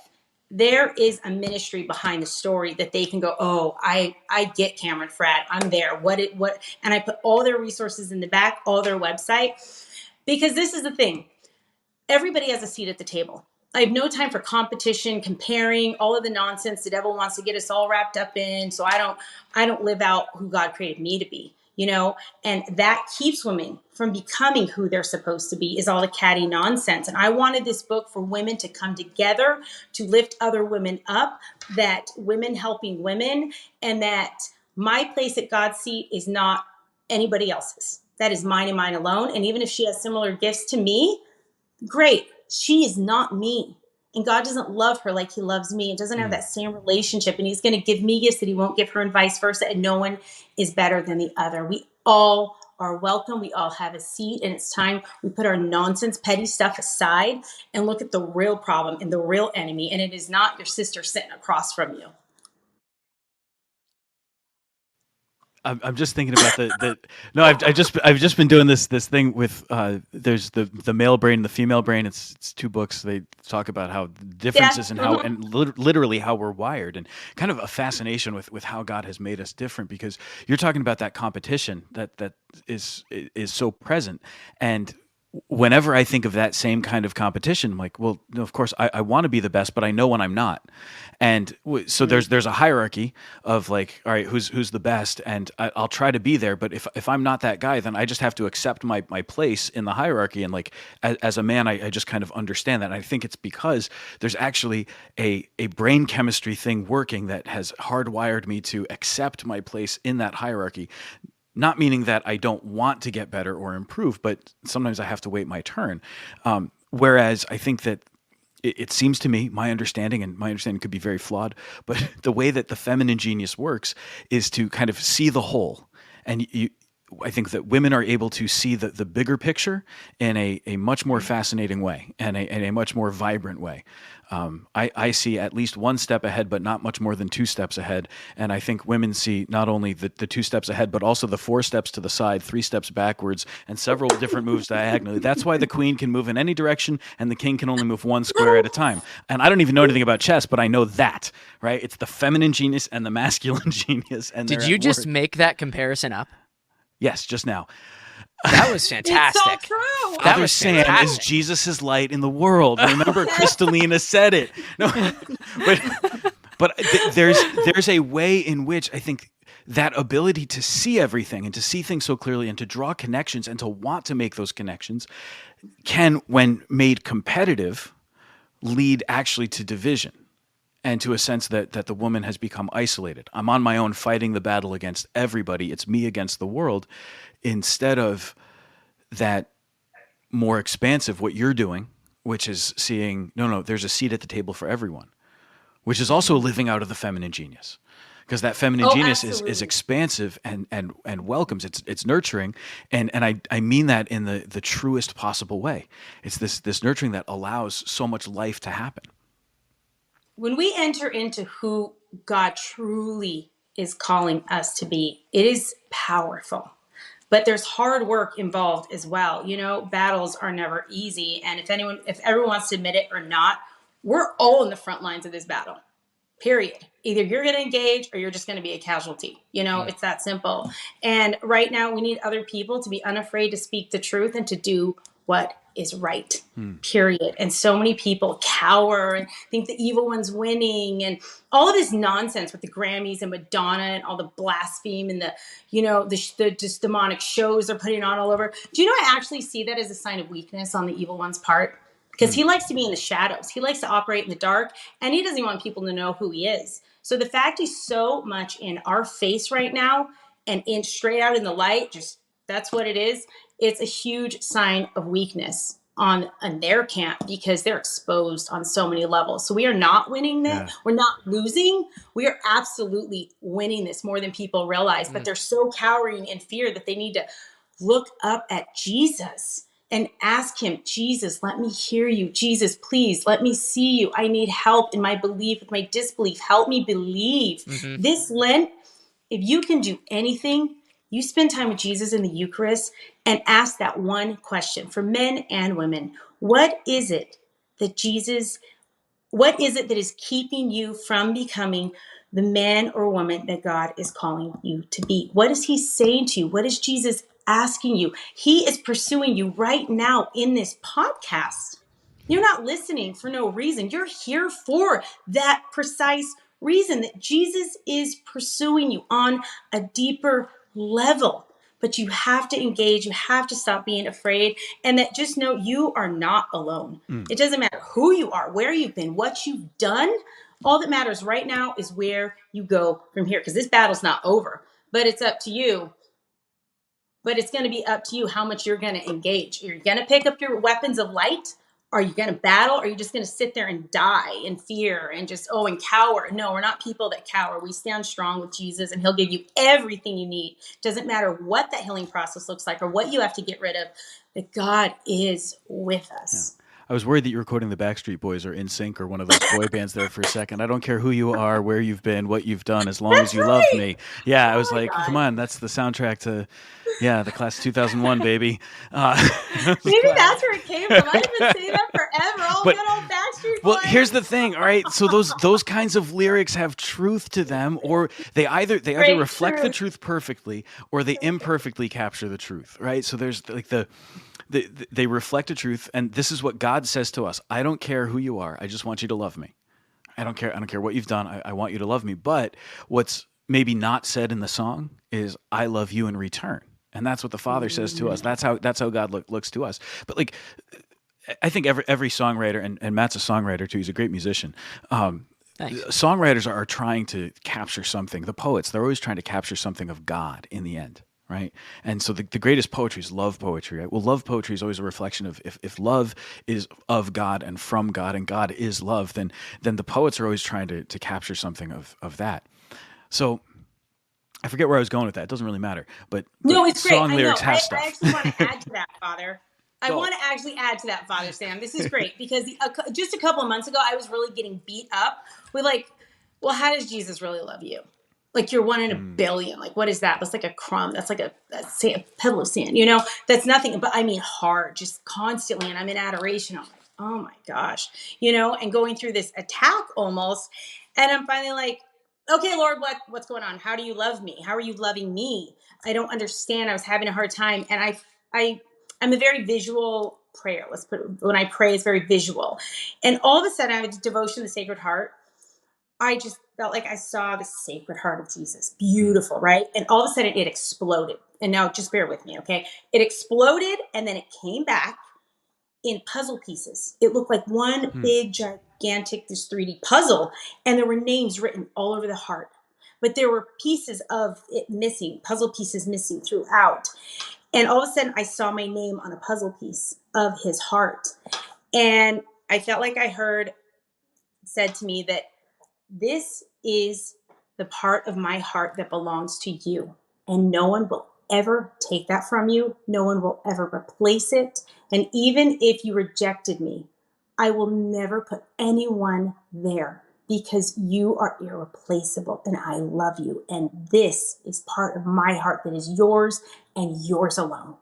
there is a ministry behind the story that they can go, oh, I get Cameron Fratt. I'm there. And I put all their resources in the back, all their website, because this is the thing. Everybody has a seat at the table. I have no time for competition, comparing, all of the nonsense the devil wants to get us all wrapped up in. So I don't live out who God created me to be, and that keeps women from becoming who they're supposed to be, is all the catty nonsense. And I wanted this book for women to come together, to lift other women up, that women helping women, and that my place at God's seat is not anybody else's. That is mine and mine alone. And even if she has similar gifts to me, great. She is not me. And God doesn't love her like he loves me. It doesn't have that same relationship. And he's going to give me gifts that he won't give her, and vice versa. And no one is better than the other. We all are welcome. We all have a seat. And it's time we put our nonsense, petty stuff aside and look at the real problem and the real enemy. And it is not your sister sitting across from you. I'm just thinking about no, I've just been doing this thing with there's the male brain and the female brain. It's two books. They talk about how the differences and how and literally how we're wired, and kind of a fascination with how God has made us different, because you're talking about that competition that is so present. And whenever I think of that same kind of competition, I'm like, well, no, of course I want to be the best, but I know when I'm not. And so there's a hierarchy of like, all right, who's the best, and I'll try to be there. But if I'm not that guy, then I just have to accept my place in the hierarchy. And like, as a man, I just kind of understand that. And I think it's because there's actually a brain chemistry thing working that has hardwired me to accept my place in that hierarchy. Not meaning that I don't want to get better or improve, but sometimes I have to wait my turn. Whereas I think that it seems to me, my understanding could be very flawed, but the way that the feminine genius works is to kind of see the whole. And I think that women are able to see the bigger picture in a much more fascinating way, and a much more vibrant way. I see at least one step ahead, but not much more than two steps ahead. And I think women see not only the two steps ahead, but also the 4 steps to the side, 3 steps backwards, and several different moves diagonally. That's why the queen can move in any direction and the king can only move 1 square at a time. And I don't even know anything about chess, but I know that, right? It's the feminine genius and the masculine genius. And did you just make that comparison up? Yes, just now. That was fantastic. It's so true. Father Sam is Jesus' light in the world. Remember, Crystalina said it. No, but there's a way in which I think that ability to see everything and to see things so clearly and to draw connections and to want to make those connections can, when made competitive, lead actually to division, and to a sense that the woman has become isolated. I'm on my own fighting the battle against everybody. It's me against the world, instead of that more expansive, what you're doing, which is seeing, no, there's a seat at the table for everyone, which is also living out of the feminine genius. Because that feminine genius is expansive and welcomes, it's nurturing, and I mean that in the truest possible way. It's this nurturing that allows so much life to happen. When we enter into who God truly is calling us to be, it is powerful. But there's hard work involved as well. Battles are never easy. And if everyone wants to admit it or not, we're all in the front lines of this battle, period. Either you're going to engage or you're just going to be a casualty. It's that simple. And right now we need other people to be unafraid to speak the truth and to do what is right, period. And so many people cower and think the evil one's winning, and all of this nonsense with the Grammys and Madonna and all the blaspheme and the just demonic shows they're putting on all over. Do you know, I actually see that as a sign of weakness on the evil one's part, because he likes to be in the shadows. He likes to operate in the dark, and he doesn't want people to know who he is. So the fact he's so much in our face right now and in straight out in the light, just that's what it is. It's a huge sign of weakness on their camp, because they're exposed on so many levels. So we are not winning this. Yeah. We're not losing. We are absolutely winning this more than people realize. But they're so cowering in fear that they need to look up at Jesus and ask him, Jesus, let me hear you. Jesus, please let me see you. I need help in my belief, with my disbelief. Help me believe. This Lent, if you can do anything, you spend time with Jesus in the Eucharist and ask that one question, for men and women. What is it that Jesus What is it that is keeping you from becoming the man or woman that God is calling you to be? What is he saying to you? What is Jesus asking you? He is pursuing you right now in this podcast. You're not listening for no reason. You're here for that precise reason, that Jesus is pursuing you on a deeper level. But you have to engage. You have to stop being afraid. And that just know you are not alone. It doesn't matter who you are, where you've been, what you've done. All that matters right now is where you go from here. Because this battle's not over. But it's up to you. But it's going to be up to you how much you're going to engage. You're going to pick up your weapons of light. Are you going to battle? Or are you just going to sit there and die in fear and just, and cower? No, we're not people that cower. We stand strong with Jesus, and he'll give you everything you need. Doesn't matter what that healing process looks like or what you have to get rid of, that God is with us. Yeah. I was worried that you were quoting the Backstreet Boys or NSYNC or one of those boy bands there for a second. I don't care who you are, where you've been, what you've done, as long as you love me. Yeah, I was like, God. Come on, that's the soundtrack to, the class of 2001, baby. Maybe that's where it came from. I've been saying that forever. Good old Backstreet Boys. Well, here's the thing, all right? So those kinds of lyrics have truth to them, or they either reflect the truth perfectly, or they imperfectly capture the truth, right? So there's like they reflect a truth, and this is what God says to us. I don't care who you are. I just want you to love me. I don't care what you've done. I want you to love me. But what's maybe not said in the song is, I love you in return. And that's what the Father says to us. That's how God looks to us. But like, I think every songwriter, and Matt's a songwriter too. He's a great musician. Songwriters are trying to capture something. The poets, they're always trying to capture something of God in the end. Right. And so the greatest poetry is love poetry. Right? Well, love poetry is always a reflection of if love is of God and from God, and God is love, then the poets are always trying to capture something of that. So I forget where I was going with that. It doesn't really matter. But no, it's great. Song lyrics have stuff. I actually want to add to that, Father. I want to actually add to that, Father Sam. This is great because just a couple of months ago, I was really getting beat up with how does Jesus really love you? Like, you're one in a billion. Like, what is that? That's like a crumb. That's like a pebble of sand, That's nothing. But I mean hard, just constantly. And I'm in adoration. I'm like, oh my gosh, and going through this attack almost. And I'm finally like, okay, Lord, what's going on? How do you love me? How are you loving me? I don't understand. I was having a hard time. And I'm a very visual prayer. When I pray, it's very visual. And all of a sudden, I have a devotion to the Sacred Heart. I just felt like I saw the Sacred Heart of Jesus. Beautiful, right? And all of a sudden it exploded. And now just bear with me, okay? It exploded and then it came back in puzzle pieces. It looked like one big, gigantic, this 3D puzzle. And there were names written all over the heart. But there were pieces of it missing, puzzle pieces missing throughout. And all of a sudden I saw my name on a puzzle piece of his heart. And I felt like I said to me that this is the part of my heart that belongs to you. And no one will ever take that from you. No one will ever replace it. And even if you rejected me, I will never put anyone there because you are irreplaceable and I love you. And this is part of my heart that is yours and yours alone.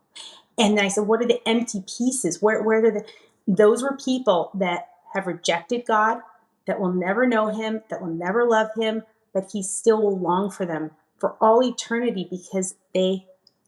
And then I said, what are the empty pieces? Where are those were people that have rejected God, that will never know him, that will never love him, but he still will long for them for all eternity because they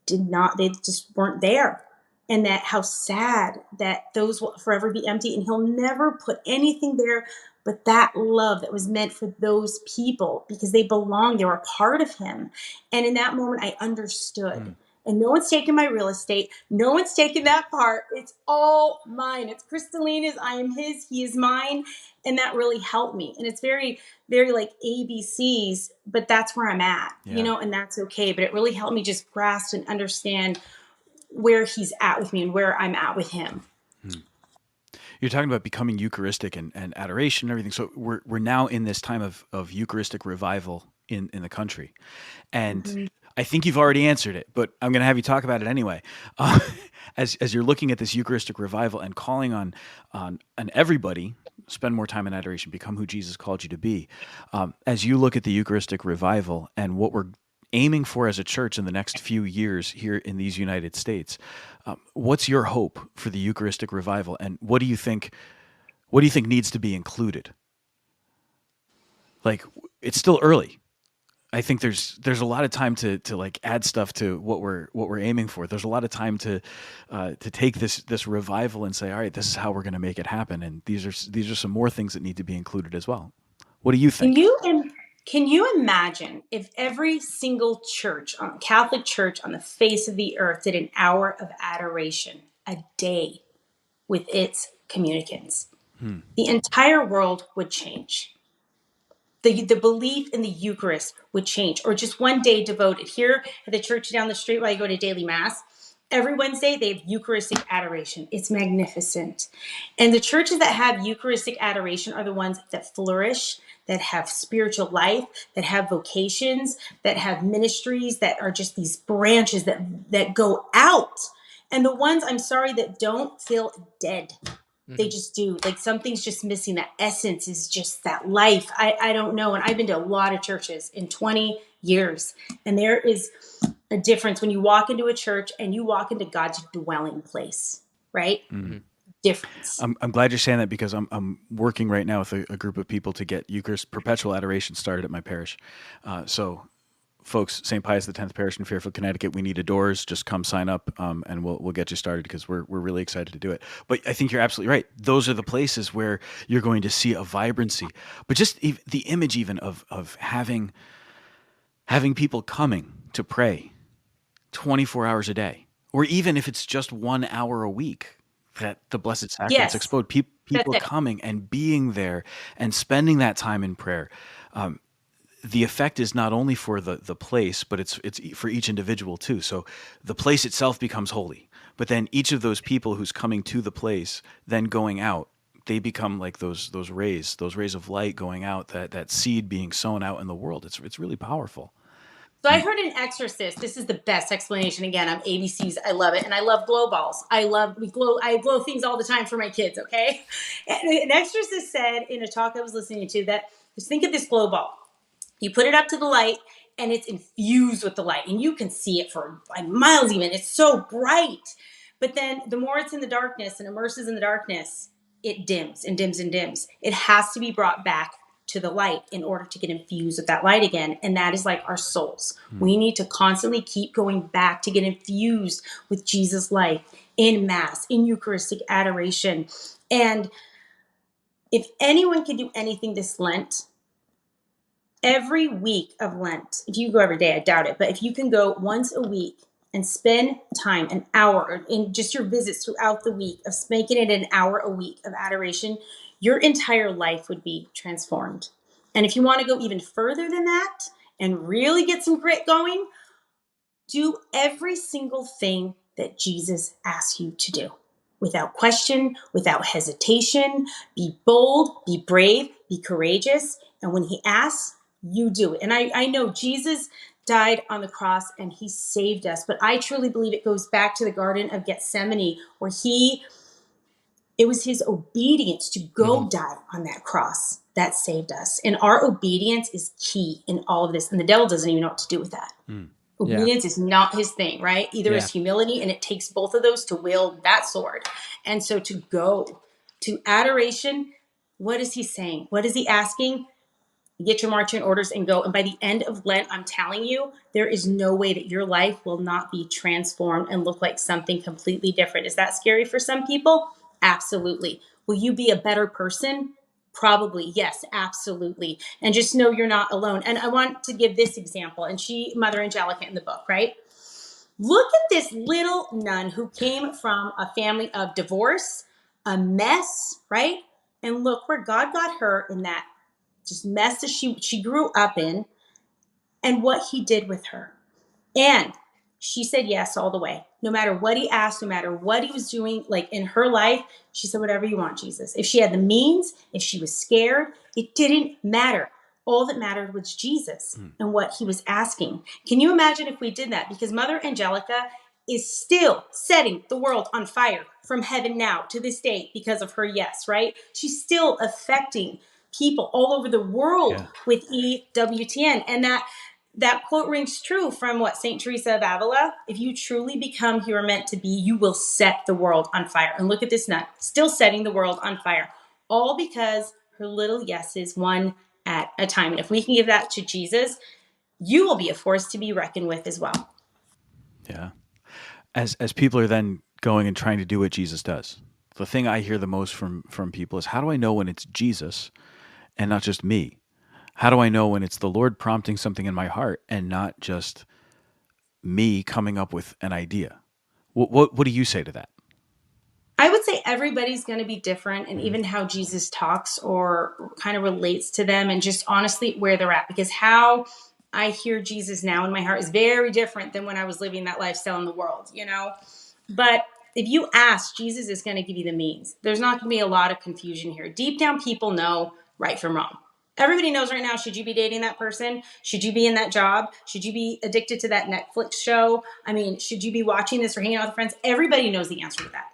just weren't there. And that how sad that those will forever be empty, and he'll never put anything there but that love that was meant for those people because they belong, they were a part of him. And in that moment, I understood. And no one's taken my real estate. No one's taken that part. It's all mine. It's Crystalina's. I am his. He is mine. And that really helped me. And it's very, very like ABCs, but that's where I'm at, and that's okay. But it really helped me just grasp and understand where he's at with me and where I'm at with him. You're talking about becoming Eucharistic and adoration and everything. So we're now in this time of Eucharistic revival in the country. And I think you've already answered it, but I'm going to have you talk about it anyway. As you're looking at this Eucharistic revival and calling on everybody, spend more time in adoration, become who Jesus called you to be. As you look at the Eucharistic revival and what we're aiming for as a church in the next few years here in these United States, what's your hope for the Eucharistic revival, and what do you think needs to be included like it's still early. I think there's a lot of time to like add stuff to what we're aiming for. There's a lot of time to take this revival and say, all right, this is how we're going to make it happen. And these are some more things that need to be included as well. What do you think? Can you imagine if every single church, Catholic church on the face of the earth, did an hour of adoration a day with its communicants? The entire world would change. The belief in the Eucharist would change, or just one day devoted. Here at the church down the street where I go to daily mass, every Wednesday they have Eucharistic adoration. It's magnificent. And the churches that have Eucharistic adoration are the ones that flourish, that have spiritual life, that have vocations, that have ministries, that are just these branches that go out. And the ones, I'm sorry, that don't feel dead. They just do. Like something's just missing. That essence is just that life. I don't know. And I've been to a lot of churches in 20 years. And there is a difference when you walk into a church and you walk into God's dwelling place, right? Difference. I'm glad you're saying that, because I'm working right now with a group of people to get Eucharist perpetual adoration started at my parish. So folks, St. Pius X Parish in Fairfield, Connecticut, we need a doors. Just come sign up, and we'll get you started, because we're really excited to do it. But I think you're absolutely right. Those are the places where you're going to see a vibrancy. But just the image even of having people coming to pray 24 hours a day, or even if it's just 1 hour a week, that the Blessed Sacrament's explode. People coming and being there and spending that time in prayer. The effect is not only for the place, but it's for each individual too. So the place itself becomes holy, but then each of those people who's coming to the place, then going out, they become like those rays of light going out, that seed being sown out in the world. It's really powerful. So I heard an exorcist. This is the best explanation. Again, I'm ABC's. I love it. And I love glow balls. I glow things all the time for my kids. Okay. And an exorcist said in a talk I was listening to that, just think of this glow ball. You put it up to the light and it's infused with the light, and you can see it for miles even. It's so bright. But then the more it's in the darkness and immerses in the darkness, it dims and dims and dims. It has to be brought back to the light in order to get infused with that light again. And that is like our souls. We need to constantly keep going back to get infused with Jesus' life in Mass, in Eucharistic adoration. And if anyone can do anything this Lent, every week of Lent, if you go every day, I doubt it, but if you can go once a week and spend time, an hour, in just your visits throughout the week of making it an hour a week of adoration, your entire life would be transformed. And if you want to go even further than that and really get some grit going, do every single thing that Jesus asks you to do. Without question, without hesitation. Be bold, be brave, be courageous. And when he asks, you do it. And I know Jesus died on the cross and he saved us, but I truly believe it goes back to the Garden of Gethsemane, where it was his obedience to go die on that cross that saved us. And our obedience is key in all of this. And the devil doesn't even know what to do with that. Obedience is not his thing, right? Either is humility, and it takes both of those to wield that sword. And so to go to adoration, what is he saying? What is he asking? Get your marching orders and go. And by the end of Lent, I'm telling you, there is no way that your life will not be transformed and look like something completely different. Is that scary for some people? Absolutely. Will you be a better person? Probably. Yes, absolutely. And just know you're not alone. And I want to give this example. And Mother Angelica in the book, right? Look at this little nun who came from a family of divorce, a mess, right? And look where God got her in that just mess that she grew up in, and what he did with her. And she said yes all the way. No matter what he asked, no matter what he was doing, like in her life, she said, whatever you want, Jesus. If she had the means, if she was scared, it didn't matter. All that mattered was Jesus and what he was asking. Can you imagine if we did that? Because Mother Angelica is still setting the world on fire from heaven now to this day because of her yes, right? She's still affecting people all over the world with EWTN. And that quote rings true from what St. Teresa of Avila. If you truly become who you're meant to be, you will set the world on fire. And look at this nun, still setting the world on fire. All because her little yeses, one at a time. And if we can give that to Jesus, you will be a force to be reckoned with as well. Yeah. As people are then going and trying to do what Jesus does, the thing I hear the most from people is, how do I know when it's Jesus and not just me? How do I know when it's the Lord prompting something in my heart and not just me coming up with an idea? What do you say to that? I would say everybody's going to be different, and even how Jesus talks or kind of relates to them, and just honestly where they're at, because how I hear Jesus now in my heart is very different than when I was living that lifestyle in the world, you know? But if you ask, Jesus is going to give you the means. There's not going to be a lot of confusion here. Deep down, people know right from wrong. Everybody knows right now, should you be dating that person? Should you be in that job? Should you be addicted to that Netflix show? I mean, should you be watching this or hanging out with friends? Everybody knows the answer to that.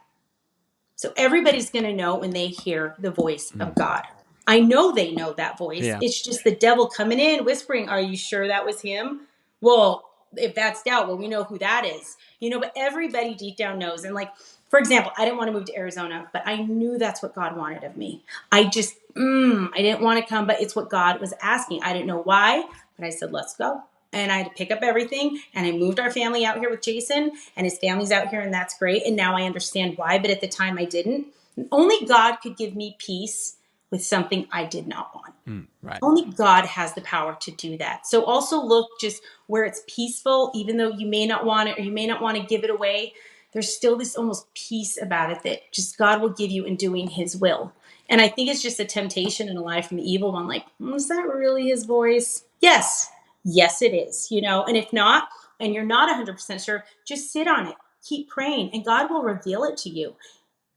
So everybody's going to know when they hear the voice of God. I know they know that voice. Yeah. It's just the devil coming in, whispering, are you sure that was him? Well, if that's doubt, well, we know who that is. You know, but everybody deep down knows. And like, for example, I didn't want to move to Arizona, but I knew that's what God wanted of me. I just, I didn't want to come, but it's what God was asking. I didn't know why, but I said, let's go. And I had to pick up everything, and I moved our family out here with Jason, and his family's out here, and that's great. And now I understand why, but at the time I didn't. Only God could give me peace with something I did not want. Right. Only God has the power to do that. So also look just where it's peaceful, even though you may not want it or you may not want to give it away. There's still this almost peace about it that just God will give you in doing his will. And I think it's just a temptation and a lie from the evil one. Like, is that really his voice? Yes. Yes, it is, you know, and if not, and you're not 100% sure, just sit on it, keep praying, and God will reveal it to you.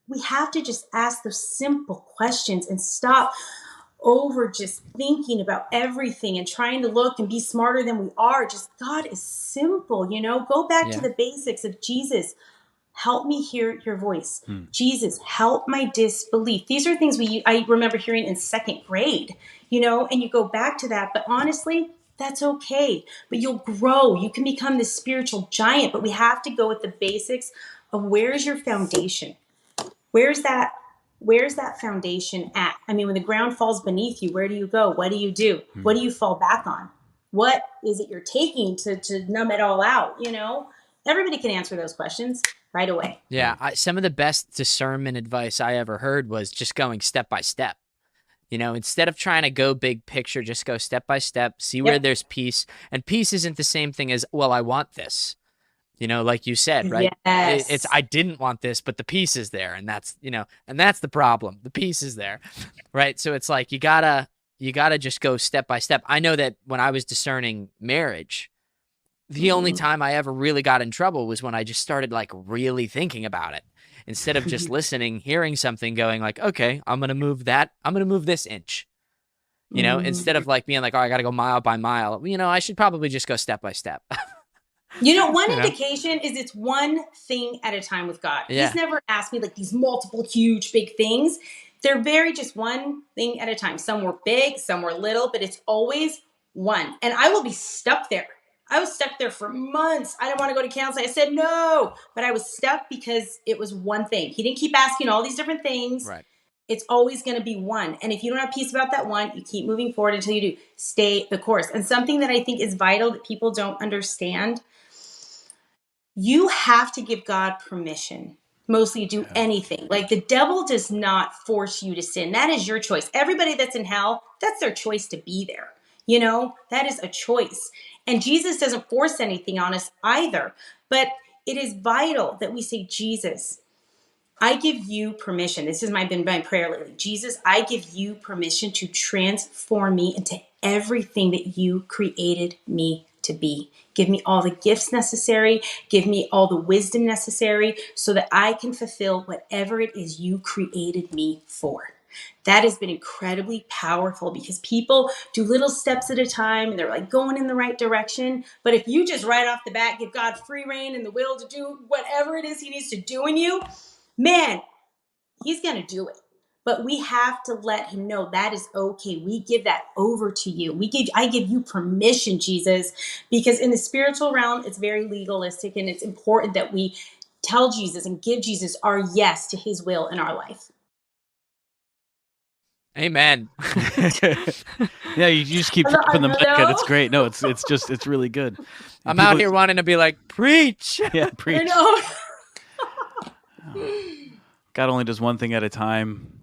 We have to just ask those simple questions and stop over just thinking about everything and trying to look and be smarter than we are. Just God is simple, you know, go back to the basics of Jesus. Help me hear your voice. Jesus, help my disbelief. These are things I remember hearing in second grade, you know, and you go back to that. But honestly, that's okay. But you'll grow. You can become this spiritual giant. But we have to go with the basics of where's your foundation? Where's that foundation at? I mean, when the ground falls beneath you, where do you go? What do you do? What do you fall back on? What is it you're taking to numb it all out? You know, everybody can answer those questions right away. Yeah. Some of the best discernment advice I ever heard was just going step by step. You know, instead of trying to go big picture, just go step by step, see where there's peace. And peace isn't the same thing as, well, I want this. You know, like you said, right? Yes. It's I didn't want this, but the peace is there, and that's, you know, and that's the problem. The peace is there, right? So it's like you gotta just go step by step. I know that when I was discerning marriage, the only time I ever really got in trouble was when I just started like really thinking about it instead of just listening, hearing something, going like, okay, I'm gonna move this inch. You know, instead of like being like, oh, I gotta go mile by mile. You know, I should probably just go step by step. You know, one indication is it's one thing at a time with God. Yeah. He's never asked me like these multiple, huge, big things. They're very just one thing at a time. Some were big, some were little, but it's always one. And I will be stuck there. I was stuck there for months. I didn't want to go to counseling. I said no, but I was stuck because it was one thing. He didn't keep asking all these different things. Right. It's always going to be one. And if you don't have peace about that one, you keep moving forward until you do. Stay the course. And something that I think is vital that people don't understand, you have to give God permission. Mostly do anything. Like the devil does not force you to sin. That is your choice. Everybody that's in hell, that's their choice to be there. You know, that is a choice. And Jesus doesn't force anything on us either. But it is vital that we say, Jesus, I give you permission. This has been my prayer lately. Jesus, I give you permission to transform me into everything that you created me to be. Give me all the gifts necessary. Give me all the wisdom necessary so that I can fulfill whatever it is you created me for. That has been incredibly powerful because people do little steps at a time and they're like going in the right direction. But if you just right off the bat give God free reign and the will to do whatever it is he needs to do in you, man, he's going to do it. But we have to let him know that is okay. We give that over to you. I give you permission, Jesus, because in the spiritual realm, it's very legalistic and it's important that we tell Jesus and give Jesus our yes to his will in our life. Amen. Yeah, you just keep dropping the mic, and it's great. No, it's really good. I'm out here wanting to be like, preach. Yeah, preach. I know. God only does one thing at a time.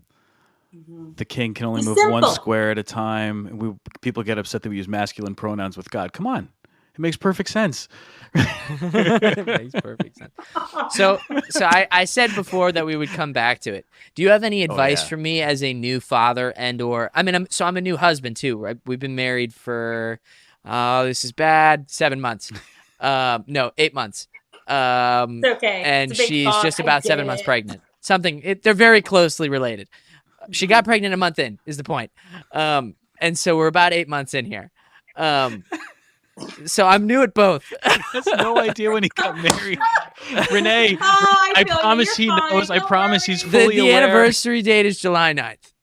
The king can only It's move simple. one square at a time. People get upset that we use masculine pronouns with God. Come on. It makes perfect sense. It makes perfect sense. So I said before that we would come back to it. Do you have any advice for me as a new father or I'm a new husband too, right? We've been married for, this is bad, 7 months. No, 8 months. It's okay. And It's a big she's thought. just I about get 7 months it. pregnant. They're very closely related. She got pregnant a month in is the point. And so we're about 8 months in here. So I'm new at both. Has no idea when he got married. Renee, I promise he You're fine. knows. I Don't promise worry. he's fully The aware. anniversary date is July 9th.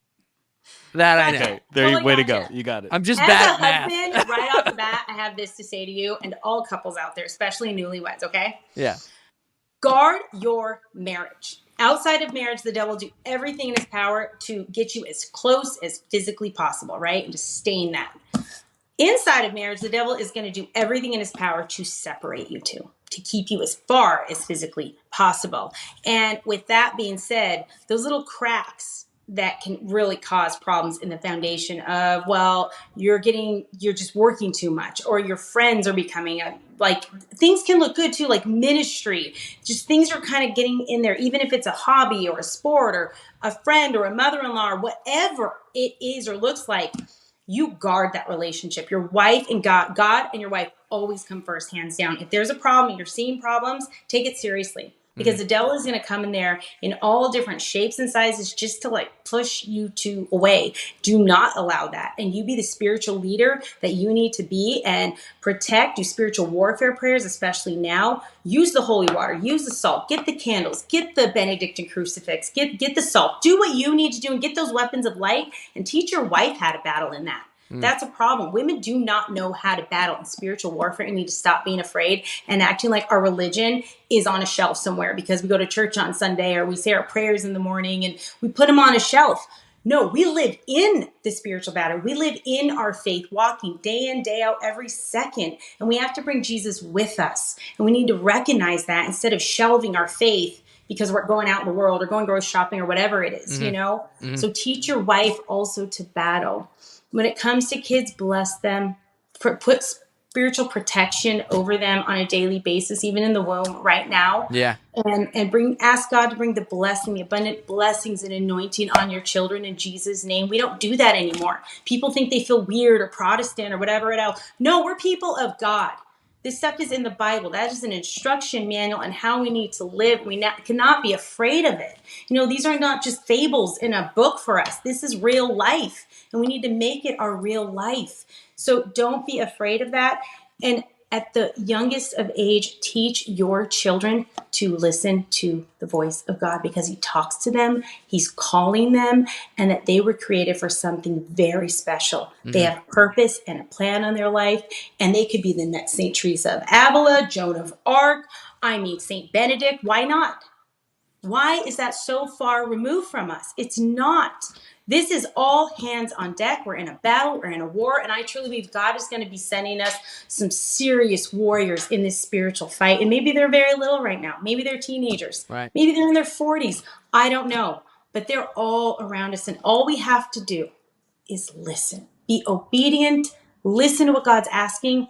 That I know. Okay, way to go. You got it. I'm just As bad a at math. husband, right off the bat, I have this to say to you and all couples out there, especially newlyweds, okay? Yeah. Guard your marriage. Outside of marriage, the devil will do everything in his power to get you as close as physically possible, right? And to stay in that. Inside of marriage, the devil is going to do everything in his power to separate you two, to keep you as far as physically possible. And with that being said, those little cracks that can really cause problems in the foundation of, well, you're just working too much, or your friends are becoming things can look good too, like ministry, just things are kind of getting in there, even if it's a hobby or a sport or a friend or a mother-in-law or whatever it is or looks like. You guard that relationship. Your wife and God and your wife always come first, hands down. If there's a problem and you're seeing problems, take it seriously. Because the devil is going to come in there in all different shapes and sizes just to push you two away. Do not allow that. And you be the spiritual leader that you need to be and protect. Do spiritual warfare prayers, especially now. Use the holy water. Use the salt. Get the candles. Get the Benedictine crucifix. Get the salt. Do what you need to do and get those weapons of light and teach your wife how to battle in that. That's a problem. Women do not know how to battle in spiritual warfare and need to stop being afraid and acting like our religion is on a shelf somewhere because we go to church on Sunday or we say our prayers in the morning and we put them on a shelf. No, we live in the spiritual battle. We live in our faith, walking day in, day out, every second. And we have to bring Jesus with us. And we need to recognize that instead of shelving our faith because we're going out in the world or going grocery shopping or whatever it is, you know? So teach your wife also to battle. When it comes to kids, bless them, put spiritual protection over them on a daily basis, even in the womb right now. Yeah. And ask God to bring the blessing, the abundant blessings and anointing on your children in Jesus' name. We don't do that anymore. People think they feel weird or Protestant or whatever else. No, we're people of God. This stuff is in the Bible. That is an instruction manual on how we need to live. We cannot be afraid of it. You know, these are not just fables in a book for us. This is real life, and we need to make it our real life. So don't be afraid of that. And at the youngest of age, teach your children to listen to the voice of God because he talks to them, he's calling them, and that they were created for something very special. They have purpose and a plan on their life, and they could be the next St. Teresa of Avila, Joan of Arc, St. Benedict. Why not? Why is that so far removed from us? It's not. This is all hands on deck. We're in a battle. We're in a war. And I truly believe God is going to be sending us some serious warriors in this spiritual fight. And maybe they're very little right now. Maybe they're teenagers. Right. Maybe they're in their 40s. I don't know. But they're all around us. And all we have to do is listen. Be obedient. Listen to what God's asking.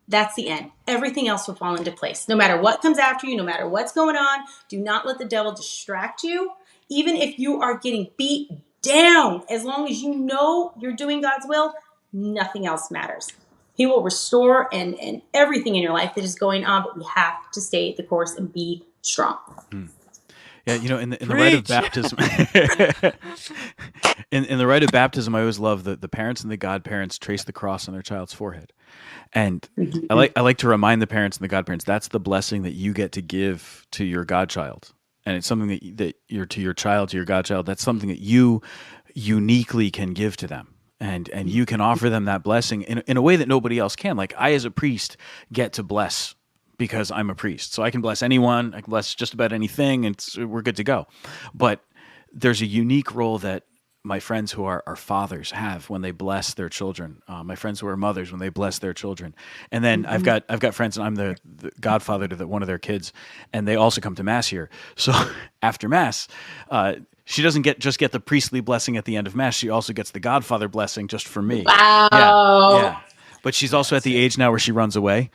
That's the end. Everything else will fall into place. No matter what comes after you, no matter what's going on, do not let the devil distract you. Even if you are getting beat down, as long as you know you're doing God's will, nothing else matters. He will restore and everything in your life that is going on, but we have to stay the course and be strong. Yeah, you know, in the rite of baptism, in the rite of baptism, I always love the parents and the godparents trace the cross on their child's forehead, and I like to remind the parents and the godparents that's the blessing that you get to give to your godchild, and it's something that you're to your child, to your godchild. That's something that you uniquely can give to them. And you can offer them that blessing in a way that nobody else can. Like I, as a priest, get to bless because I'm a priest. So I can bless anyone. I can bless just about anything, and we're good to go. But there's a unique role that my friends who are fathers have when they bless their children. My friends who are mothers when they bless their children. And then I've got friends, and I'm the godfather to one of their kids, and they also come to Mass here. So after Mass, she doesn't just get the priestly blessing at the end of Mass. She also gets the godfather blessing just for me. Wow. Yeah. But she's also at the age now where she runs away.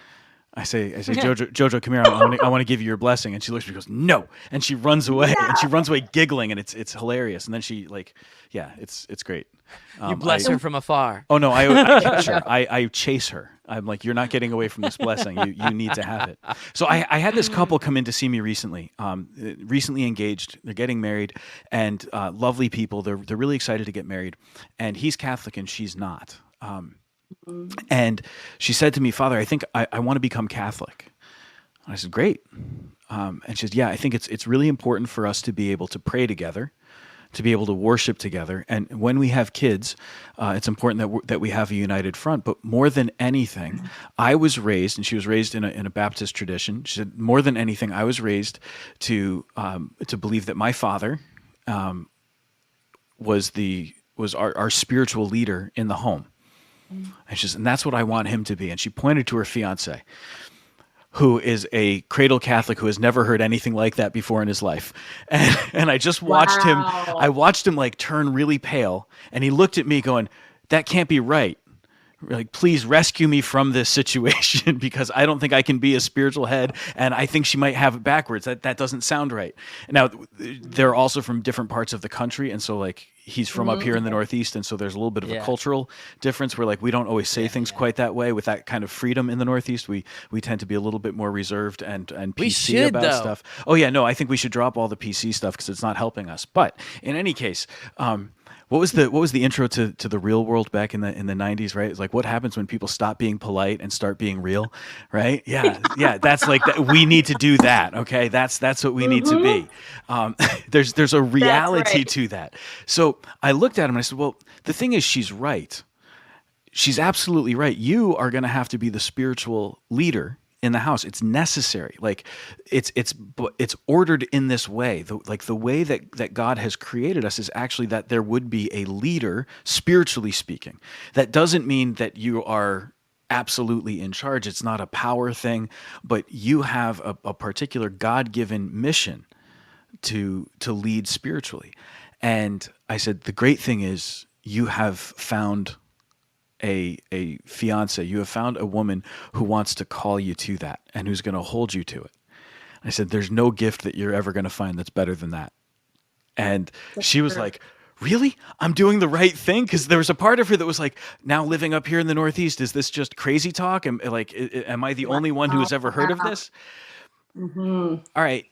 I say, Jojo, come here. I want to give you your blessing. And she looks at me and goes, no. And she runs away. And she runs away giggling, and it's hilarious. And then she it's great. You bless her from afar. Oh no, I catch her. I chase her. I'm like, you're not getting away from this blessing. You need to have it. So I had this couple come in to see me recently. Recently engaged. They're getting married, and lovely people. They're really excited to get married. And he's Catholic and she's not. And she said to me, Father, I think I want to become Catholic. And I said, great. And she said, yeah, I think it's really important for us to be able to pray together, to be able to worship together. And when we have kids, it's important that we have a united front. But more than anything, I was raised, and she was raised in a Baptist tradition. She said, more than anything, I was raised to believe that my father was our spiritual leader in the home. And that's what I want him to be. And she pointed to her fiance, who is a cradle Catholic who has never heard anything like that before in his life. And I just watched him. I watched him like turn really pale, and he looked at me going, that can't be right. Like, please rescue me from this situation, because I don't think I can be a spiritual head, and I think she might have it backwards. That doesn't sound right. Now, they're also from different parts of the country, and so like he's from up here in the Northeast, and so there's a little bit of a cultural difference where like we don't always say things quite that way with that kind of freedom in the Northeast. We tend to be a little bit more reserved and PC about stuff. Oh yeah, no, I think we should drop all the PC stuff because it's not helping us. But in any case, what was the intro to the real world back in the 90s, right? It's like, what happens when people stop being polite and start being real, right? Yeah, that's like that. We need to do that, okay? That's what we need to be. There's a reality to that. So I looked at him and I said, well, the thing is, she's right. She's absolutely right. You are going to have to be the spiritual leader in the house. It's necessary. Like it's ordered in this way. The way that God has created us is actually that there would be a leader, spiritually speaking. That doesn't mean that you are absolutely in charge. It's not a power thing, but you have a particular God-given mission to lead spiritually. And I said, the great thing is you have found a fiance, you have found a woman who wants to call you to that and who's going to hold you to it. I said, there's no gift that you're ever going to find that's better than that. And she was like, really? I'm doing the right thing? Because there was a part of her that was like, now living up here in the Northeast, is this just crazy talk? Am I the only one who has ever heard of this? All right.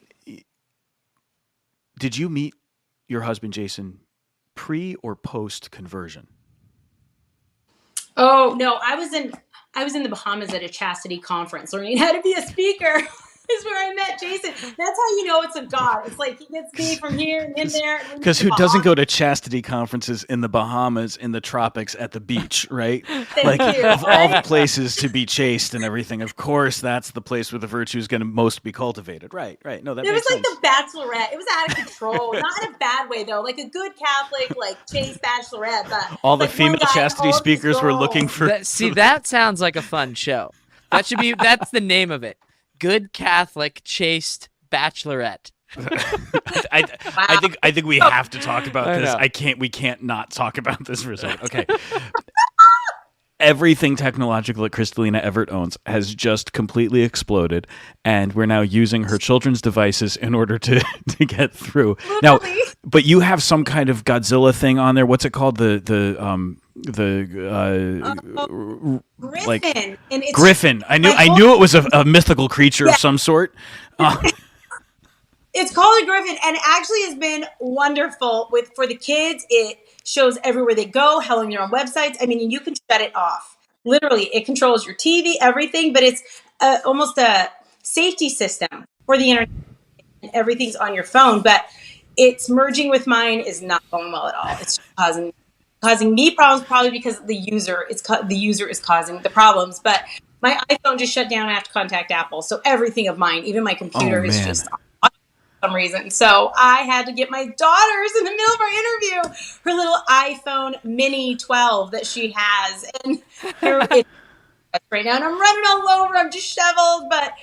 Did you meet your husband, Jason, pre or post conversion? Oh no, I was in the Bahamas at a chastity conference learning how to be a speaker. Is where I met Jason. That's how you know it's of God. It's like he gets me from here and in there. Because who doesn't go to chastity conferences in the Bahamas, in the tropics, at the beach, right? Thank you. Of all the places to be chaste and everything, of course, that's the place where the virtue is going to most be cultivated. Right. No, that makes sense. It was like the Bachelorette. It was out of control. Not in a bad way, though. Like a good Catholic, like chaste Bachelorette. But all the female chastity speakers were looking for... That sounds like a fun show. That's the name of it. Good Catholic chaste Bachelorette. I think we have to talk about this. We can't not talk about this for a second. Okay. Everything technological that Crystalina Evert owns has just completely exploded, and we're now using her children's devices in order to get through. Literally. Now, but you have some kind of Godzilla thing on there. What's it called? Griffin. And it's Griffin. I knew it was a mythical creature of some sort. It's called a Griffin, and it actually has been wonderful for the kids. It shows everywhere they go, how long they're on websites. I mean, you can shut it off. Literally, it controls your TV, everything, but it's almost a safety system for the internet. Everything's on your phone, but it's merging with mine is not going well at all. It's causing me problems, probably because the user is causing the problems. But my iPhone just shut down. I have to contact Apple, so everything of mine, even my computer, is just on. some reason. So I had to get my daughters in the middle of our interview, her little iPhone mini 12 that she has. And here it is right now. And I'm running all over. I'm disheveled, but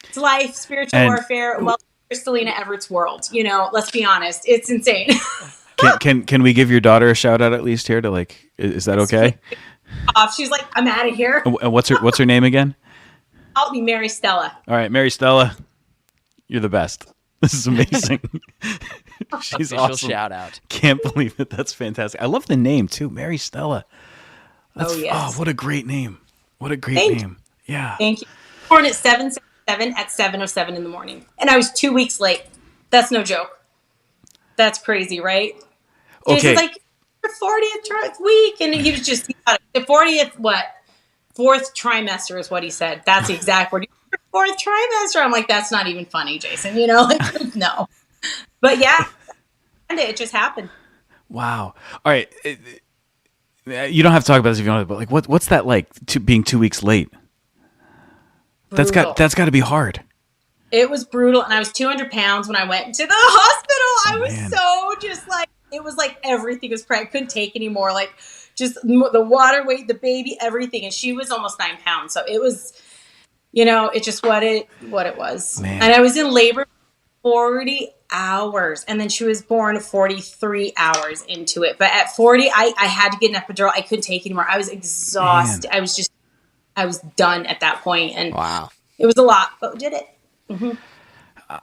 it's life, spiritual warfare. Well, Crystalina Evert's world, let's be honest. It's insane. Can we give your daughter a shout out at least here to is that okay? She's like, I'm out of here. What's her name again? I'll be Mary Stella. All right, Mary Stella, you're the best. This is amazing. She's Official awesome. shout out. Can't believe it. That's fantastic. I love the name too, Mary Stella. Yes. What a great name. What a great name. Yeah. Thank you. Born at 7:07 at 7:07 in the morning, and I was 2 weeks late. That's no joke. That's crazy, right? Okay. Jason's like, your 40th week, and he was just the 40th fourth trimester is what he said. That's the exact word. Fourth trimester. I'm like, that's not even funny, Jason. No. But yeah, it just happened. Wow. All right. You don't have to talk about this if you want to, but what's that like? Being 2 weeks late. Brutal. That's got to be hard. It was brutal, and I was 200 pounds when I went to the hospital. I was so just it was like everything was pregnant. I couldn't take anymore. Like just the water weight, the baby, everything, and she was almost 9 pounds. So it was. It's just what it was. Man. And I was in labor 40 hours. And then she was born 43 hours into it. But at 40, I had to get an epidural. I couldn't take anymore. I was exhausted. Man. I was done at that point. And wow, it was a lot, but we did it. Mm-hmm.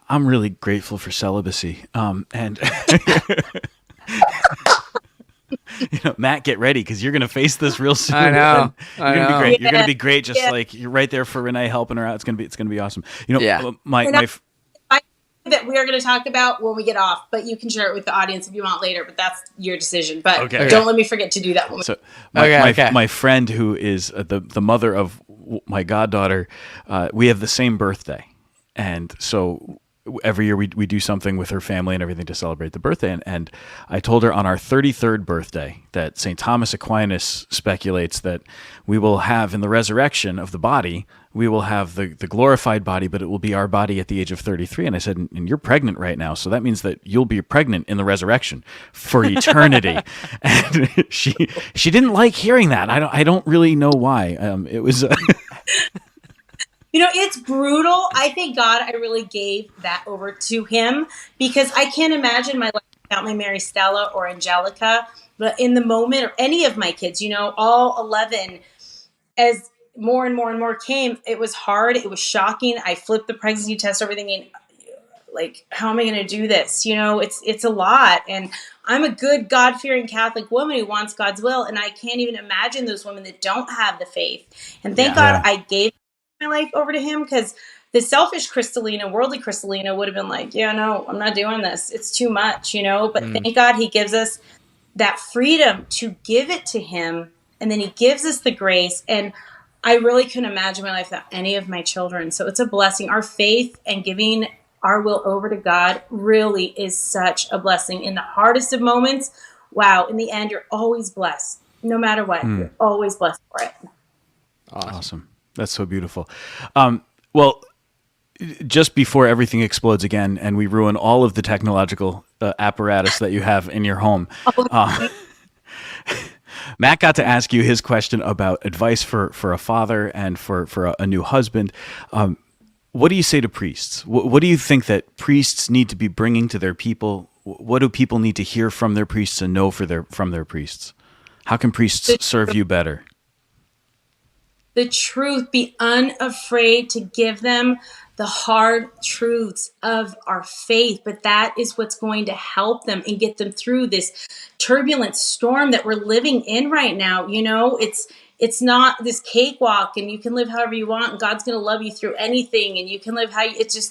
I'm really grateful for celibacy. And Matt, get ready because you're going to face this real soon. I know. You're going to be great. You're going to be great. Just like you're right there for Renee, helping her out. It's going to be awesome. That we are going to talk about when we get off, but you can share it with the audience if you want later. But that's your decision. But don't let me forget to do that. So my friend who is the mother of my goddaughter, we have the same birthday, and so every year we do something with her family and everything to celebrate the birthday. And I told her on our 33rd birthday that St. Thomas Aquinas speculates that we will have in the resurrection of the body, we will have the glorified body, but it will be our body at the age of 33. And I said, and you're pregnant right now. So that means that you'll be pregnant in the resurrection for eternity. And she didn't like hearing that. I don't really know why. It was... It's brutal. I thank God I really gave that over to him because I can't imagine my life without my Mary Stella or Angelica. But in the moment, or any of my kids, all 11, as more and more and more came, it was hard. It was shocking. I flipped the pregnancy test, everything, and how am I going to do this? It's a lot. And I'm a good God-fearing Catholic woman who wants God's will. And I can't even imagine those women that don't have the faith. And thank God I gave my life over to him because the selfish Crystalina, worldly Crystalina would have been like, yeah, no, I'm not doing this. It's too much, But thank God he gives us that freedom to give it to him. And then he gives us the grace. And I really couldn't imagine my life without any of my children. So it's a blessing. Our faith and giving our will over to God really is such a blessing. In the hardest of moments, wow, in the end, you're always blessed. No matter what, you're always blessed for it. Awesome. That's so beautiful. Well, just before everything explodes again and we ruin all of the technological apparatus that you have in your home, Matt got to ask you his question about advice for a father and for a new husband. What do you say to priests? What do you think that priests need to be bringing to their people? What do people need to hear from their priests and know from their priests? How can priests serve you better? The truth, be unafraid to give them the hard truths of our faith, but that is what's going to help them and get them through this turbulent storm that we're living in right now. It's not this cakewalk and you can live however you want and God's going to love you through anything and you can live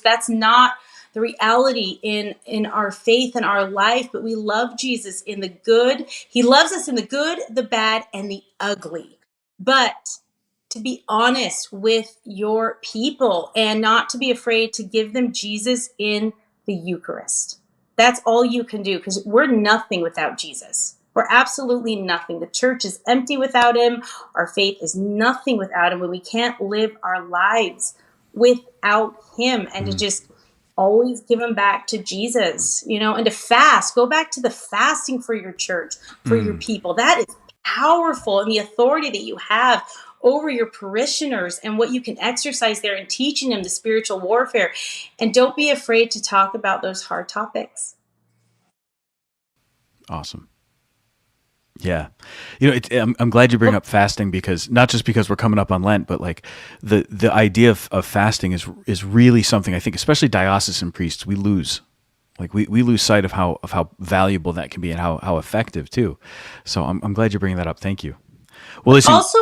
that's not the reality in our faith and our life, but we love Jesus in the good. He loves us in the good, the bad, and the ugly. But to be honest with your people and not to be afraid to give them Jesus in the Eucharist. That's all you can do because we're nothing without Jesus. We're absolutely nothing. The church is empty without him. Our faith is nothing without him. When we can't live our lives without him and to just always give them back to Jesus, and to fast. Go back to the fasting for your church, for your people. That is powerful, and the authority that you have over your parishioners and what you can exercise there and teaching them the spiritual warfare. And don't be afraid to talk about those hard topics. Awesome. Yeah. I'm glad you bring up fasting, because not just because we're coming up on Lent, but like the idea of fasting is really something I think, especially diocesan priests, we lose. Like we lose sight of how valuable that can be and how effective too. So I'm glad you're bringing that up. Thank you. Well, listen. Also,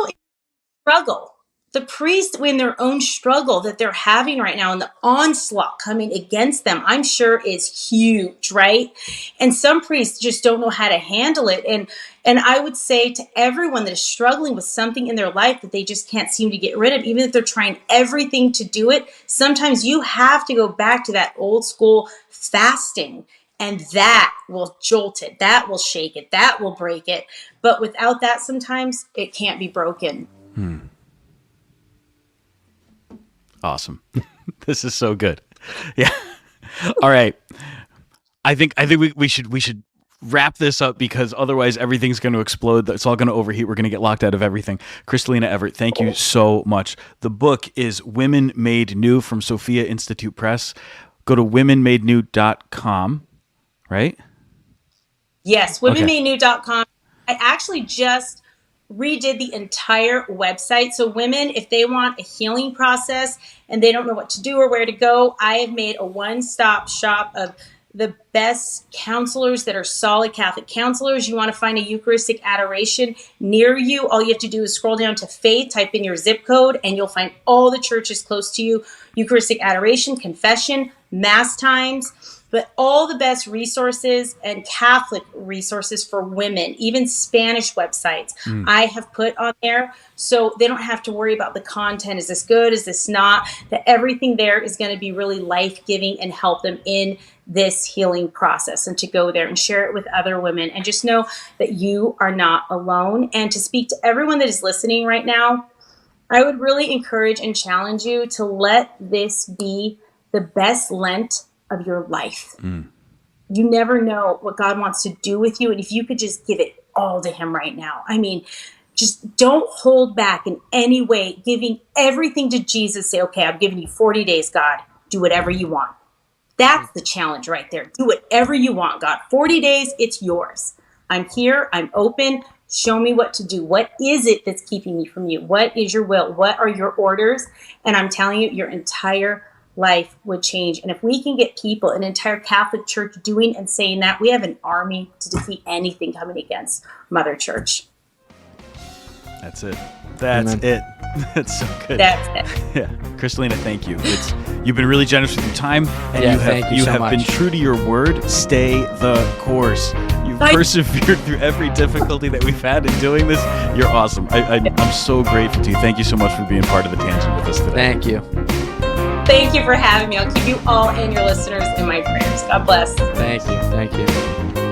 struggle. The priests, in their own struggle that they're having right now and the onslaught coming against them, I'm sure is huge, right? And some priests just don't know how to handle it. And I would say to everyone that is struggling with something in their life that they just can't seem to get rid of, even if they're trying everything to do it, sometimes you have to go back to that old school fasting. And that will jolt it, that will shake it, that will break it. But without that, sometimes it can't be broken. Awesome. This is so good. Yeah. All right. I think we should wrap this up, because otherwise everything's going to explode. It's all going to overheat. We're going to get locked out of everything. Crystalina Evert, thank you so much. The book is Women Made New from Sophia Institute Press. Go to womenmadenew.com, right? Yes, womenmadenew.com. I actually just redid the entire website. So women, if they want a healing process and they don't know what to do or where to go, I have made a one-stop shop of the best counselors that are solid Catholic counselors. You want to find a Eucharistic adoration near you, all you have to do is scroll down to faith, type in your zip code, and you'll find all the churches close to you. Eucharistic adoration, confession, mass times, but all the best resources and Catholic resources for women, even Spanish websites I have put on there, so they don't have to worry about the content. Is this good? Is this not? That everything there is going to be really life-giving and help them in this healing process, and to go there and share it with other women and just know that you are not alone. And to speak to everyone that is listening right now, I would really encourage and challenge you to let this be the best Lent of your life. You never know what God wants to do with you. And if you could just give it all to him right now, I mean, just don't hold back in any way, giving everything to Jesus. Say, okay, I'm giving you 40 days, God, do whatever you want. That's the challenge right there. Do whatever you want, God. 40 days, it's yours. I'm here. I'm open. Show me what to do. What is it that's keeping me from you? What is your will? What are your orders? And I'm telling you, your entire life would change. And if we can get people, an entire Catholic Church doing and saying that, we have an army to defeat anything coming against Mother Church. That's it. That's it. That's so good. That's it. Yeah. Crystalina, thank you. You've been really generous with your time, and you have been true to your word. Stay the course. You've persevered through every difficulty that we've had in doing this. You're awesome. I'm so grateful to you. Thank you so much for being part of the Tangent with us today. Thank you. Thank you for having me. I'll keep you all and your listeners in my prayers. God bless. Thank you. Thank you.